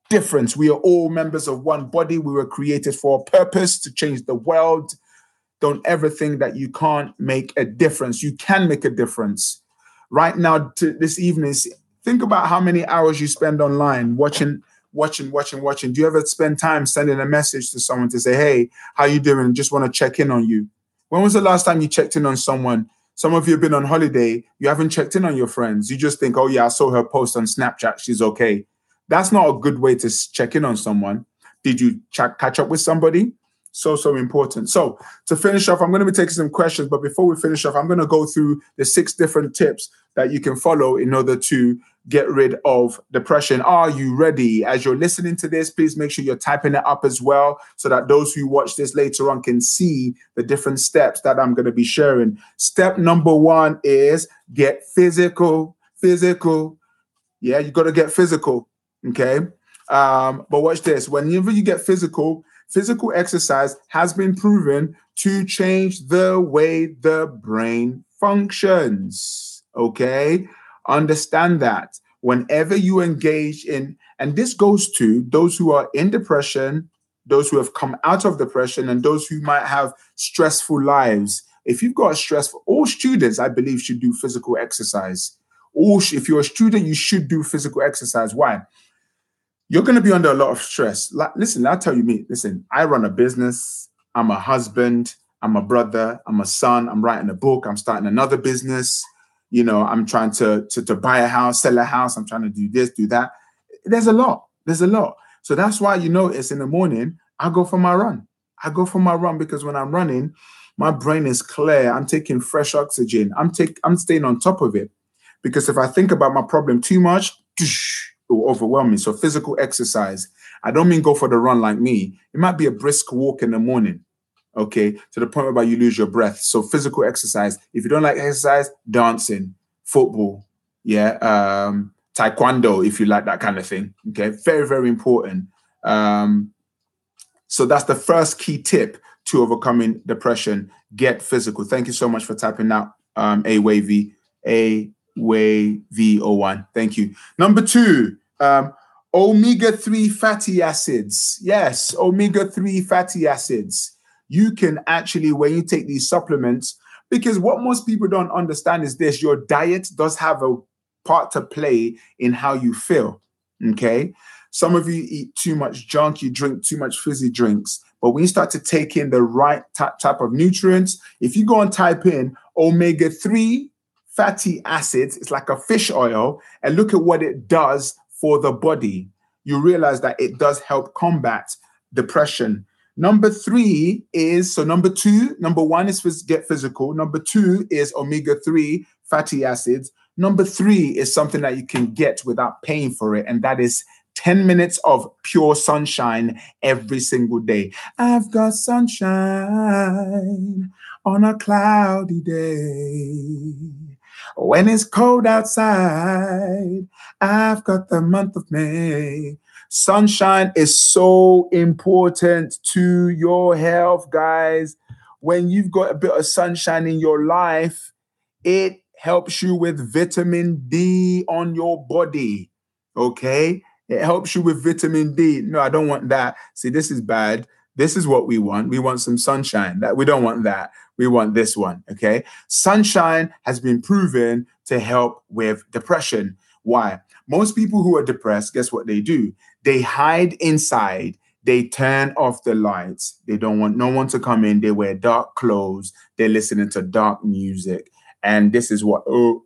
difference. We are all members of one body. We were created for a purpose to change the world. Don't ever think that you can't make a difference. You can make a difference. Right now, this evening, think about how many hours you spend online watching. Do you ever spend time sending a message to someone to say, "Hey, how you doing? Just want to check in on you." When was the last time you checked in on someone? Some of you have been on holiday. You haven't checked in on your friends. You just think, "Oh yeah, I saw her post on Snapchat. She's okay." That's not a good way to check in on someone. Did you catch up with somebody? So important. So to finish off, I'm going to be taking some questions. But before we finish off, I'm going to go through the 6 different tips that you can follow in order to get rid of depression. Are you ready? As you're listening to this, please make sure you're typing it up as well so that those who watch this later on can see the different steps that I'm going to be sharing. Step number 1 is get physical. Physical. Yeah, you got to get physical. Okay. But watch this. Whenever you get physical exercise has been proven to change the way the brain functions. Okay. Understand that whenever you engage in, and this goes to those who are in depression, those who have come out of depression, and those who might have stressful lives. If you've got a stressful, all students, I believe, should do physical exercise. If you're a student, you should do physical exercise. Why? You're going to be under a lot of stress. Listen, I'll tell you me. Listen, I run a business. I'm a husband. I'm a brother. I'm a son. I'm writing a book. I'm starting another business. I'm trying to buy a house, sell a house. I'm trying to do this, do that. There's a lot. So that's why you notice in the morning, I go for my run. Because when I'm running, my brain is clear. I'm taking fresh oxygen. I'm staying on top of it. Because if I think about my problem too much, it will overwhelm me. So physical exercise. I don't mean go for the run like me. It might be a brisk walk in the morning. Okay, to the point where you lose your breath. So physical exercise. If you don't like exercise, dancing, football, taekwondo, if you like that kind of thing. Okay, very, very important. So that's the first key tip to overcoming depression. Get physical. Thank you so much for typing out A-Wavy 01. Thank you. Number 2, omega-3 fatty acids. Yes, omega-3 fatty acids. You can actually, when you take these supplements, because what most people don't understand is this: your diet does have a part to play in how you feel. Okay. Some of you eat too much junk, you drink too much fizzy drinks. But when you start to take in the right type of nutrients, if you go and type in omega-3 fatty acids, it's like a fish oil, and look at what it does for the body, you realize that it does help combat depression. Number 3 is, number 1 is get physical. Number 2 is omega-3 fatty acids. Number 3 is something that you can get without paying for it, and that is 10 minutes of pure sunshine every single day. I've got sunshine on a cloudy day. When it's cold outside, I've got the month of May. Sunshine is so important to your health, guys. When you've got a bit of sunshine in your life, it helps you with vitamin D on your body. Okay? It helps you with vitamin D. No, I don't want that. See, this is bad. This is what we want. We want some sunshine. We don't want that. We want this one. Okay? Sunshine has been proven to help with depression. Why? Most people who are depressed, guess what they do? They hide inside. They turn off the lights. They don't want no one to come in. They wear dark clothes. They're listening to dark music. And this is what, so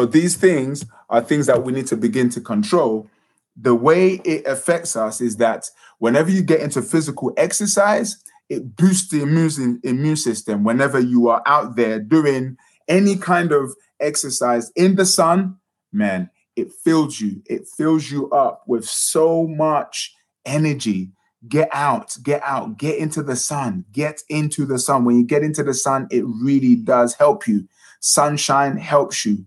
these things are things that we need to begin to control. The way it affects us is that whenever you get into physical exercise, it boosts the immune system. Whenever you are out there doing any kind of exercise in the sun, man, it fills you. It fills you up with so much energy. Get out, get into the sun, When you get into the sun, it really does help you. Sunshine helps you.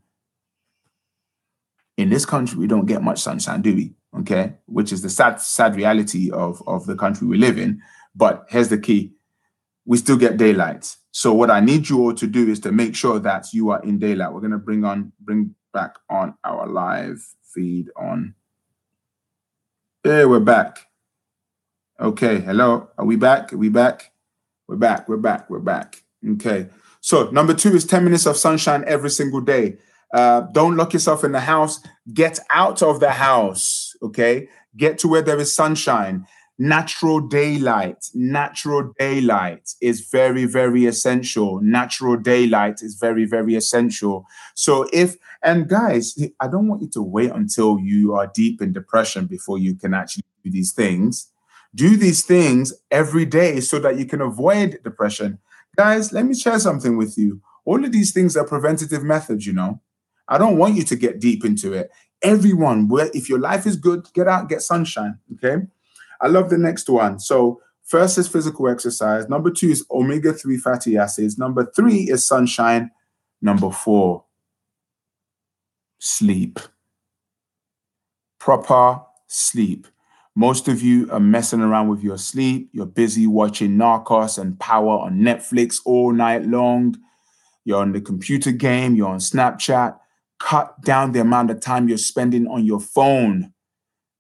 In this country, we don't get much sunshine, do we? Okay, which is the sad reality of the country we live in. But here's the key. We still get daylight. So what I need you all to do is to make sure that you are in daylight. We're going to bring back on our live feed on. There, we're back. Okay, hello. Are we back? We're back. Okay. So number 2 is 10 minutes of sunshine every single day. Don't lock yourself in the house. Get out of the house. Okay. Get to where there is sunshine. Natural daylight is very, very essential. So guys, I don't want you to wait until you are deep in depression before you can actually do these things. Do these things every day so that you can avoid depression. Guys, let me share something with you. All of these things are preventative methods, you know. I don't want you to get deep into it. Everyone, if your life is good, get out, get sunshine. Okay. I love the next one. So, first is physical exercise. Number two is omega-3 fatty acids. Number three is sunshine. Number four, sleep. Proper sleep. Most of you are messing around with your sleep. You're busy watching Narcos and Power on Netflix all night long. You're on the computer game. You're on Snapchat. Cut down the amount of time you're spending on your phone.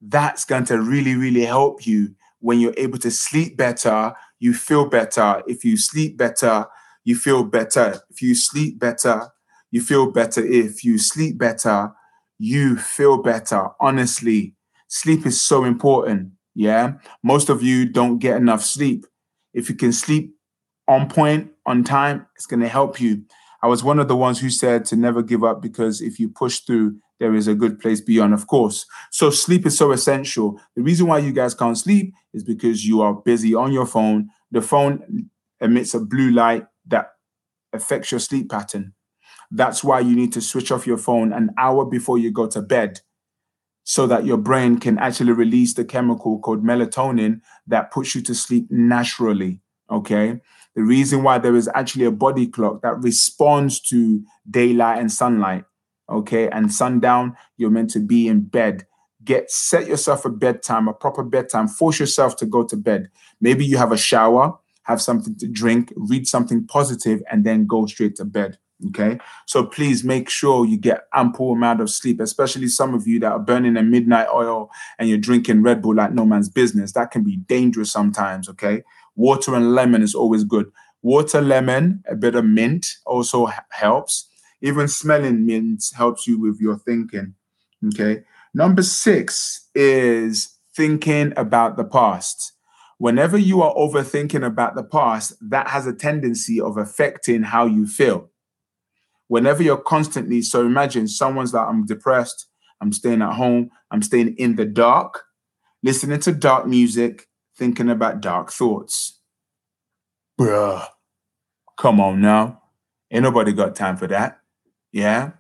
That's going to really, really help you. When you're able to sleep better, you feel better. If you sleep better, you feel better. If you sleep better, you feel better. If you sleep better, you feel better. Honestly, sleep is so important. Yeah. Most of you don't get enough sleep. If you can sleep on point, on time, it's going to help you. I was one of the ones who said to never give up, because if you push through, there is a good place beyond, of course. So sleep is so essential. The reason why you guys can't sleep is because you are busy on your phone. The phone emits a blue light that affects your sleep pattern. That's why you need to switch off your phone an hour before you go to bed, so that your brain can actually release the chemical called melatonin that puts you to sleep naturally. Okay. The reason why there is actually a body clock that responds to daylight and sunlight. Okay. And sundown, you're meant to be in bed. Set yourself a bedtime, a proper bedtime. Force yourself to go to bed. Maybe you have a shower, have something to drink, read something positive, and then go straight to bed. Okay. So please make sure you get ample amount of sleep, especially some of you that are burning a midnight oil and you're drinking Red Bull like no man's business. That can be dangerous sometimes. Okay. Water and lemon is always good. Water, lemon, a bit of mint also helps. Even smelling mint helps you with your thinking. Okay. Number 6 is thinking about the past. Whenever you are overthinking about the past, that has a tendency of affecting how you feel. Whenever you're constantly, so imagine someone's like, I'm depressed, I'm staying at home, I'm staying in the dark, listening to dark music, thinking about dark thoughts. Bruh, come on now. Ain't nobody got time for that. Yeah.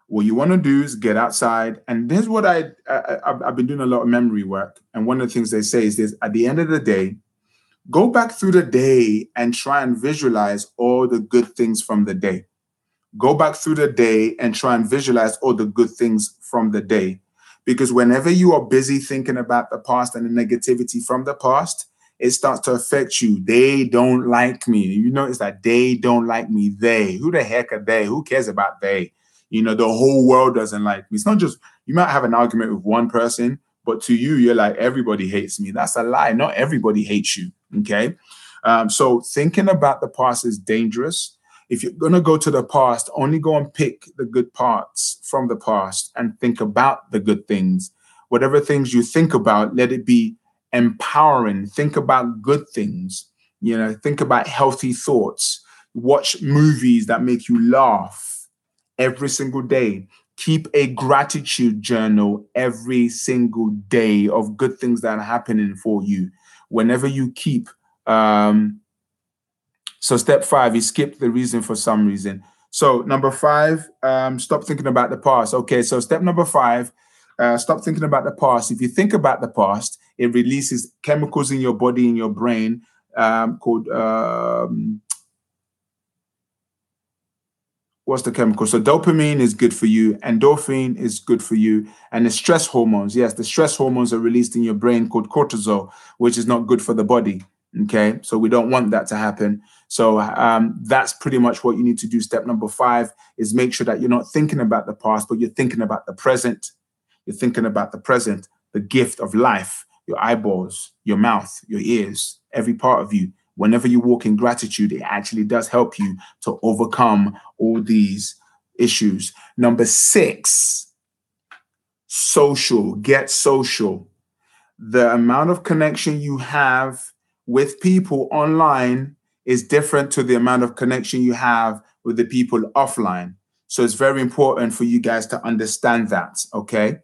What you want to do is get outside. And here's what I've been doing a lot of memory work. And one of the things they say is this: at the end of the day, go back through the day and try and visualize all the good things from the day. Go back through the day and try and visualize all the good things from the day. Because whenever you are busy thinking about the past and the negativity from the past, it starts to affect you. They don't like me. You notice that they don't like me. They. Who the heck are they? Who cares about they? You know, the whole world doesn't like me. It's not just, you might have an argument with one person, but to you, you're like, everybody hates me. That's a lie. Not everybody hates you. Okay. So thinking about the past is dangerous. If you're going to go to the past, only go and pick the good parts from the past and think about the good things. Whatever things you think about, let it be empowering. Think about good things. You know, think about healthy thoughts. Watch movies that make you laugh every single day. Keep a gratitude journal every single day of good things that are happening for you. Whenever you keep, so step 5, you skipped the reason for some reason. So number 5, stop thinking about the past. Okay, so step number 5, stop thinking about the past. If you think about the past, it releases chemicals in your body, in your brain, called what's the chemical? So dopamine is good for you, endorphin is good for you, and the stress hormones. Yes, the stress hormones are released in your brain called cortisol, which is not good for the body. Okay, so we don't want that to happen. So that's pretty much what you need to do. Step number 5 is make sure that you're not thinking about the past, but you're thinking about the present. You're thinking about the present, the gift of life, your eyeballs, your mouth, your ears, every part of you. Whenever you walk in gratitude, it actually does help you to overcome all these issues. Number 6, social. Get social. The amount of connection you have with people online is different to the amount of connection you have with the people offline. So it's very important for you guys to understand that, okay?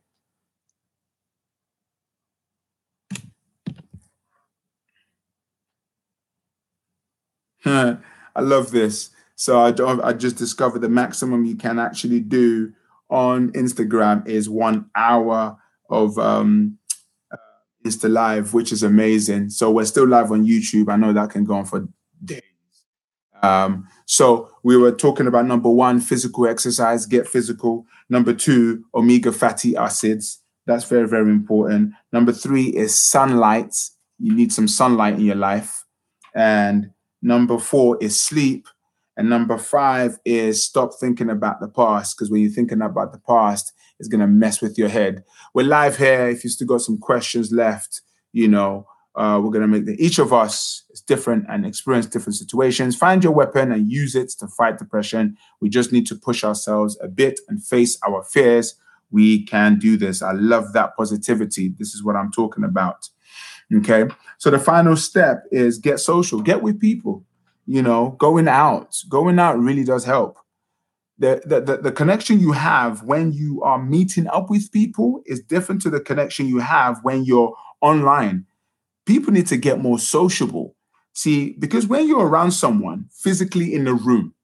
I love this. So I just discovered the maximum you can actually do on Instagram is 1 hour of Insta Live, which is amazing. So we're still live on YouTube. I know that can go on for days. So we were talking about number one, physical exercise, get physical. Number two, omega fatty acids. That's very, very important. Number three is sunlight. You need some sunlight in your life. And number four is sleep. And number five is stop thinking about the past, because when you're thinking about the past, it's going to mess with your head. We're live here. If you still got some questions left, we're going to make each of us is different and experience different situations. Find your weapon and use it to fight depression. We just need to push ourselves a bit and face our fears. We can do this. I love that positivity. This is what I'm talking about. Okay. So the final step is get social, get with people, going out really does help. The connection you have when you are meeting up with people is different to the connection you have when you're online. People need to get more sociable. See, because when you're around someone physically in the room,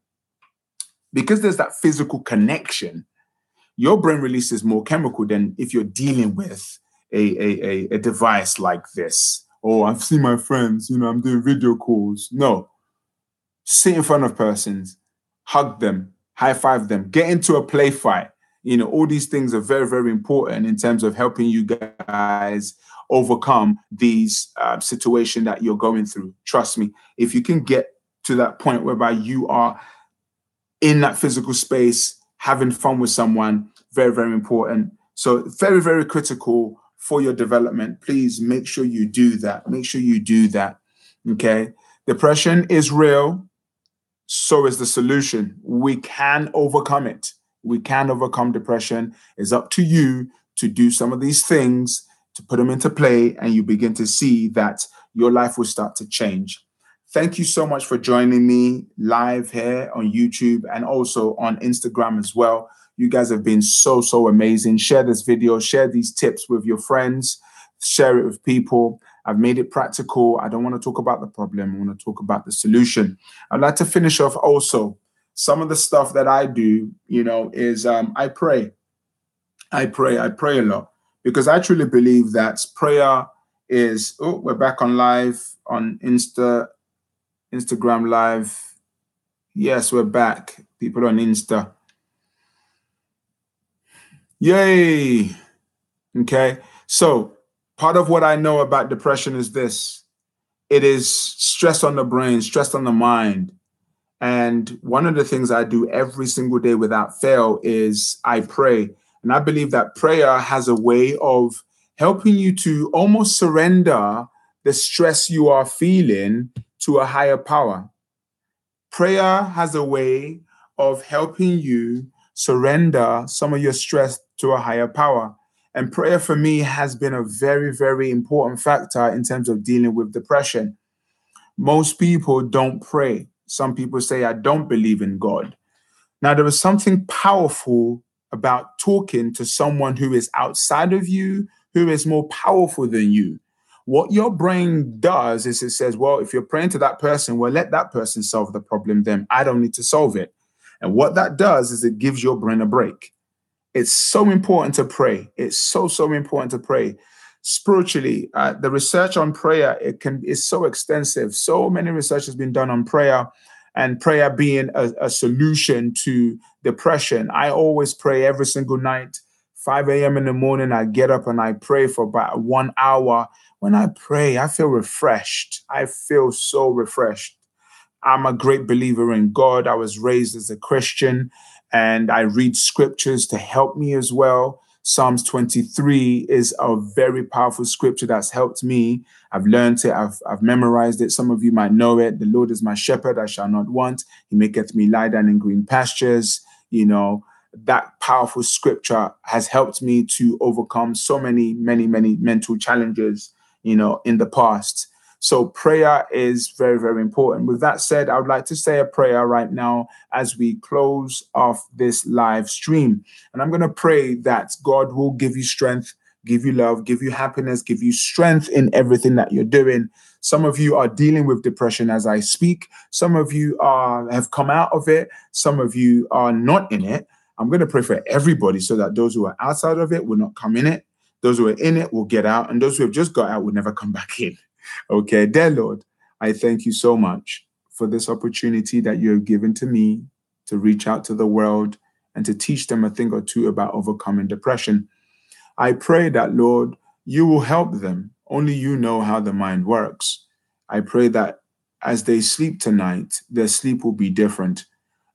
because there's that physical connection, your brain releases more chemical than if you're dealing with a device like this. Oh, I've seen my friends, I'm doing video calls. No, sit in front of persons, hug them, high five them, get into a play fight. All these things are very, very important in terms of helping you guys overcome these situation that you're going through. Trust me, if you can get to that point whereby you are in that physical space, having fun with someone, very, very important. So very, very critical for your development. Please make sure you do that. Make sure you do that. Okay. Depression is real. So is the solution. We can overcome it. We can overcome depression. It's up to you to do some of these things, to put them into play, and you begin to see that your life will start to change. Thank you so much for joining me live here on YouTube and also on Instagram as well. You guys have been so, so amazing. Share this video, share these tips with your friends, share it with people. I've made it practical. I don't want to talk about the problem. I want to talk about the solution. I'd like to finish off also. Some of the stuff that I do, is I pray. I pray a lot because I truly believe that prayer is, we're back on live on Instagram live. Yes, we're back. People on Insta. Yay. Okay. So part of what I know about depression is this. It is stress on the brain, stress on the mind. And one of the things I do every single day without fail is I pray. And I believe that prayer has a way of helping you to almost surrender the stress you are feeling to a higher power. Prayer has a way of helping you surrender some of your stress to a higher power. And prayer for me has been a very, very important factor in terms of dealing with depression. Most people don't pray. Some people say, I don't believe in God. Now, there is something powerful about talking to someone who is outside of you, who is more powerful than you. What your brain does is it says, well, if you're praying to that person, well, let that person solve the problem then. I don't need to solve it. And what that does is it gives your brain a break. It's so important to pray. It's so, so important to pray. Spiritually, the research on prayer, is so extensive. So many research has been done on prayer, and prayer being a solution to depression. I always pray every single night, 5 a.m. in the morning. I get up and I pray for about 1 hour. When I pray, I feel refreshed. I feel so refreshed. I'm a great believer in God. I was raised as a Christian, and I read scriptures to help me as well. Psalms 23 is a very powerful scripture that's helped me. I've learned it. I've memorized it. Some of you might know it. The Lord is my shepherd, I shall not want. He maketh me lie down in green pastures. That powerful scripture has helped me to overcome so many, many, many mental challenges, in the past. So prayer is very, very important. With that said, I would like to say a prayer right now as we close off this live stream. And I'm going to pray that God will give you strength, give you love, give you happiness, give you strength in everything that you're doing. Some of you are dealing with depression as I speak. Some of you have come out of it. Some of you are not in it. I'm going to pray for everybody so that those who are outside of it will not come in it. Those who are in it will get out. And those who have just got out will never come back in. Okay, dear Lord, I thank you so much for this opportunity that you have given to me to reach out to the world and to teach them a thing or two about overcoming depression. I pray that, Lord, you will help them. Only you know how the mind works. I pray that as they sleep tonight, their sleep will be different.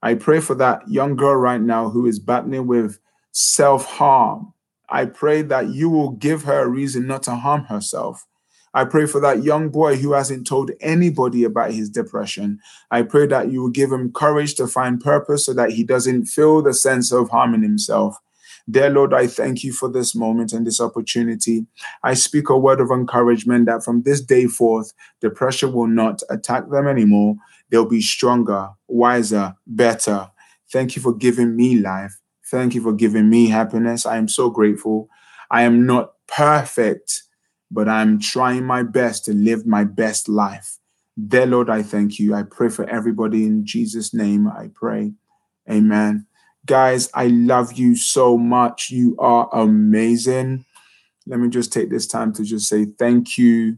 I pray for that young girl right now who is battling with self-harm. I pray that you will give her a reason not to harm herself. I pray for that young boy who hasn't told anybody about his depression. I pray that you will give him courage to find purpose so that he doesn't feel the sense of harming himself. Dear Lord, I thank you for this moment and this opportunity. I speak a word of encouragement that from this day forth, depression will not attack them anymore. They'll be stronger, wiser, better. Thank you for giving me life. Thank you for giving me happiness. I am so grateful. I am not perfect, but I'm trying my best to live my best life. Dear Lord, I thank you. I pray for everybody in Jesus' name. I pray. Amen. Guys, I love you so much. You are amazing. Let me just take this time to just say thank you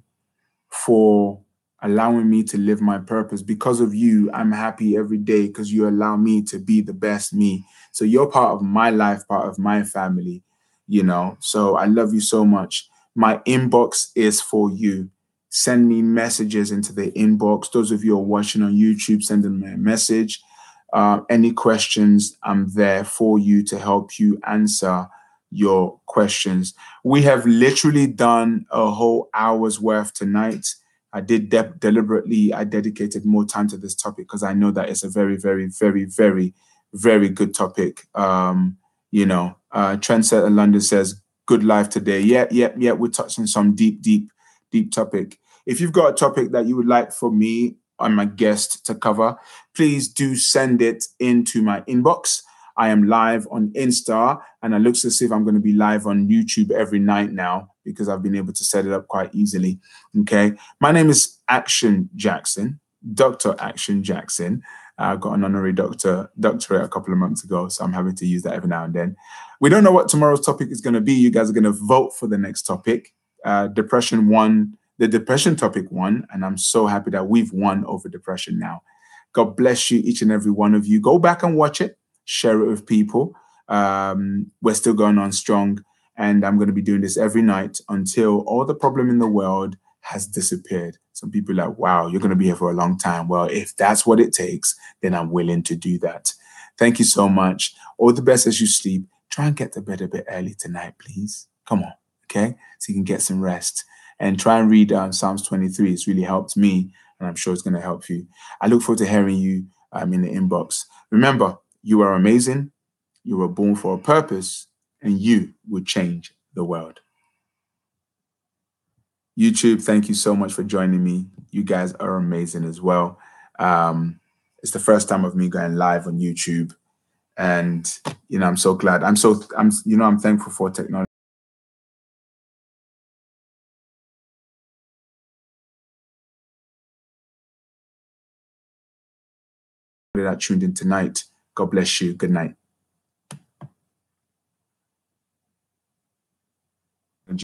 for allowing me to live my purpose. Because of you, I'm happy every day because you allow me to be the best me. So you're part of my life, part of my family, you know. So I love you so much. My inbox is for you. Send me messages into the inbox. Those of you who are watching on YouTube, send them a message. Any questions, I'm there for you to help you answer your questions. We have literally done a whole hour's worth tonight. I did deliberately, I dedicated more time to this topic because I know that it's a very, very, very, very, very good topic. Trendsetter London says, good life today. Yeah. We're touching some deep topic. If you've got a topic that you would like for me and my guest to cover, please do send it into my inbox. I am live on Insta, and it looks as if I'm going to be live on YouTube every night now because I've been able to set it up quite easily. Okay. My name is Action Jackson, Dr. Action Jackson. I got an honorary doctorate a couple of months ago, so I'm having to use that every now and then. We don't know what tomorrow's topic is going to be. You guys are going to vote for the next topic. Depression won. The depression topic won, and I'm so happy that we've won over depression now. God bless you, each and every one of you. Go back and watch it. Share it with people. We're still going on strong, and I'm going to be doing this every night until all the problem in the world has disappeared. Some people are like, wow, you're going to be here for a long time. Well, if that's what it takes, then I'm willing to do that. Thank you so much. All the best as you sleep. Try and get to bed a bit early tonight, please. Come on, okay? So you can get some rest. And try and read Psalms 23. It's really helped me, and I'm sure it's going to help you. I look forward to hearing you in the inbox. Remember, you are amazing. You were born for a purpose, and you will change the world. YouTube, thank you so much for joining me. You guys are amazing as well. It's the first time of me going live on YouTube, and I'm so glad. I'm thankful for technology that tuned in tonight. God bless you. Good night.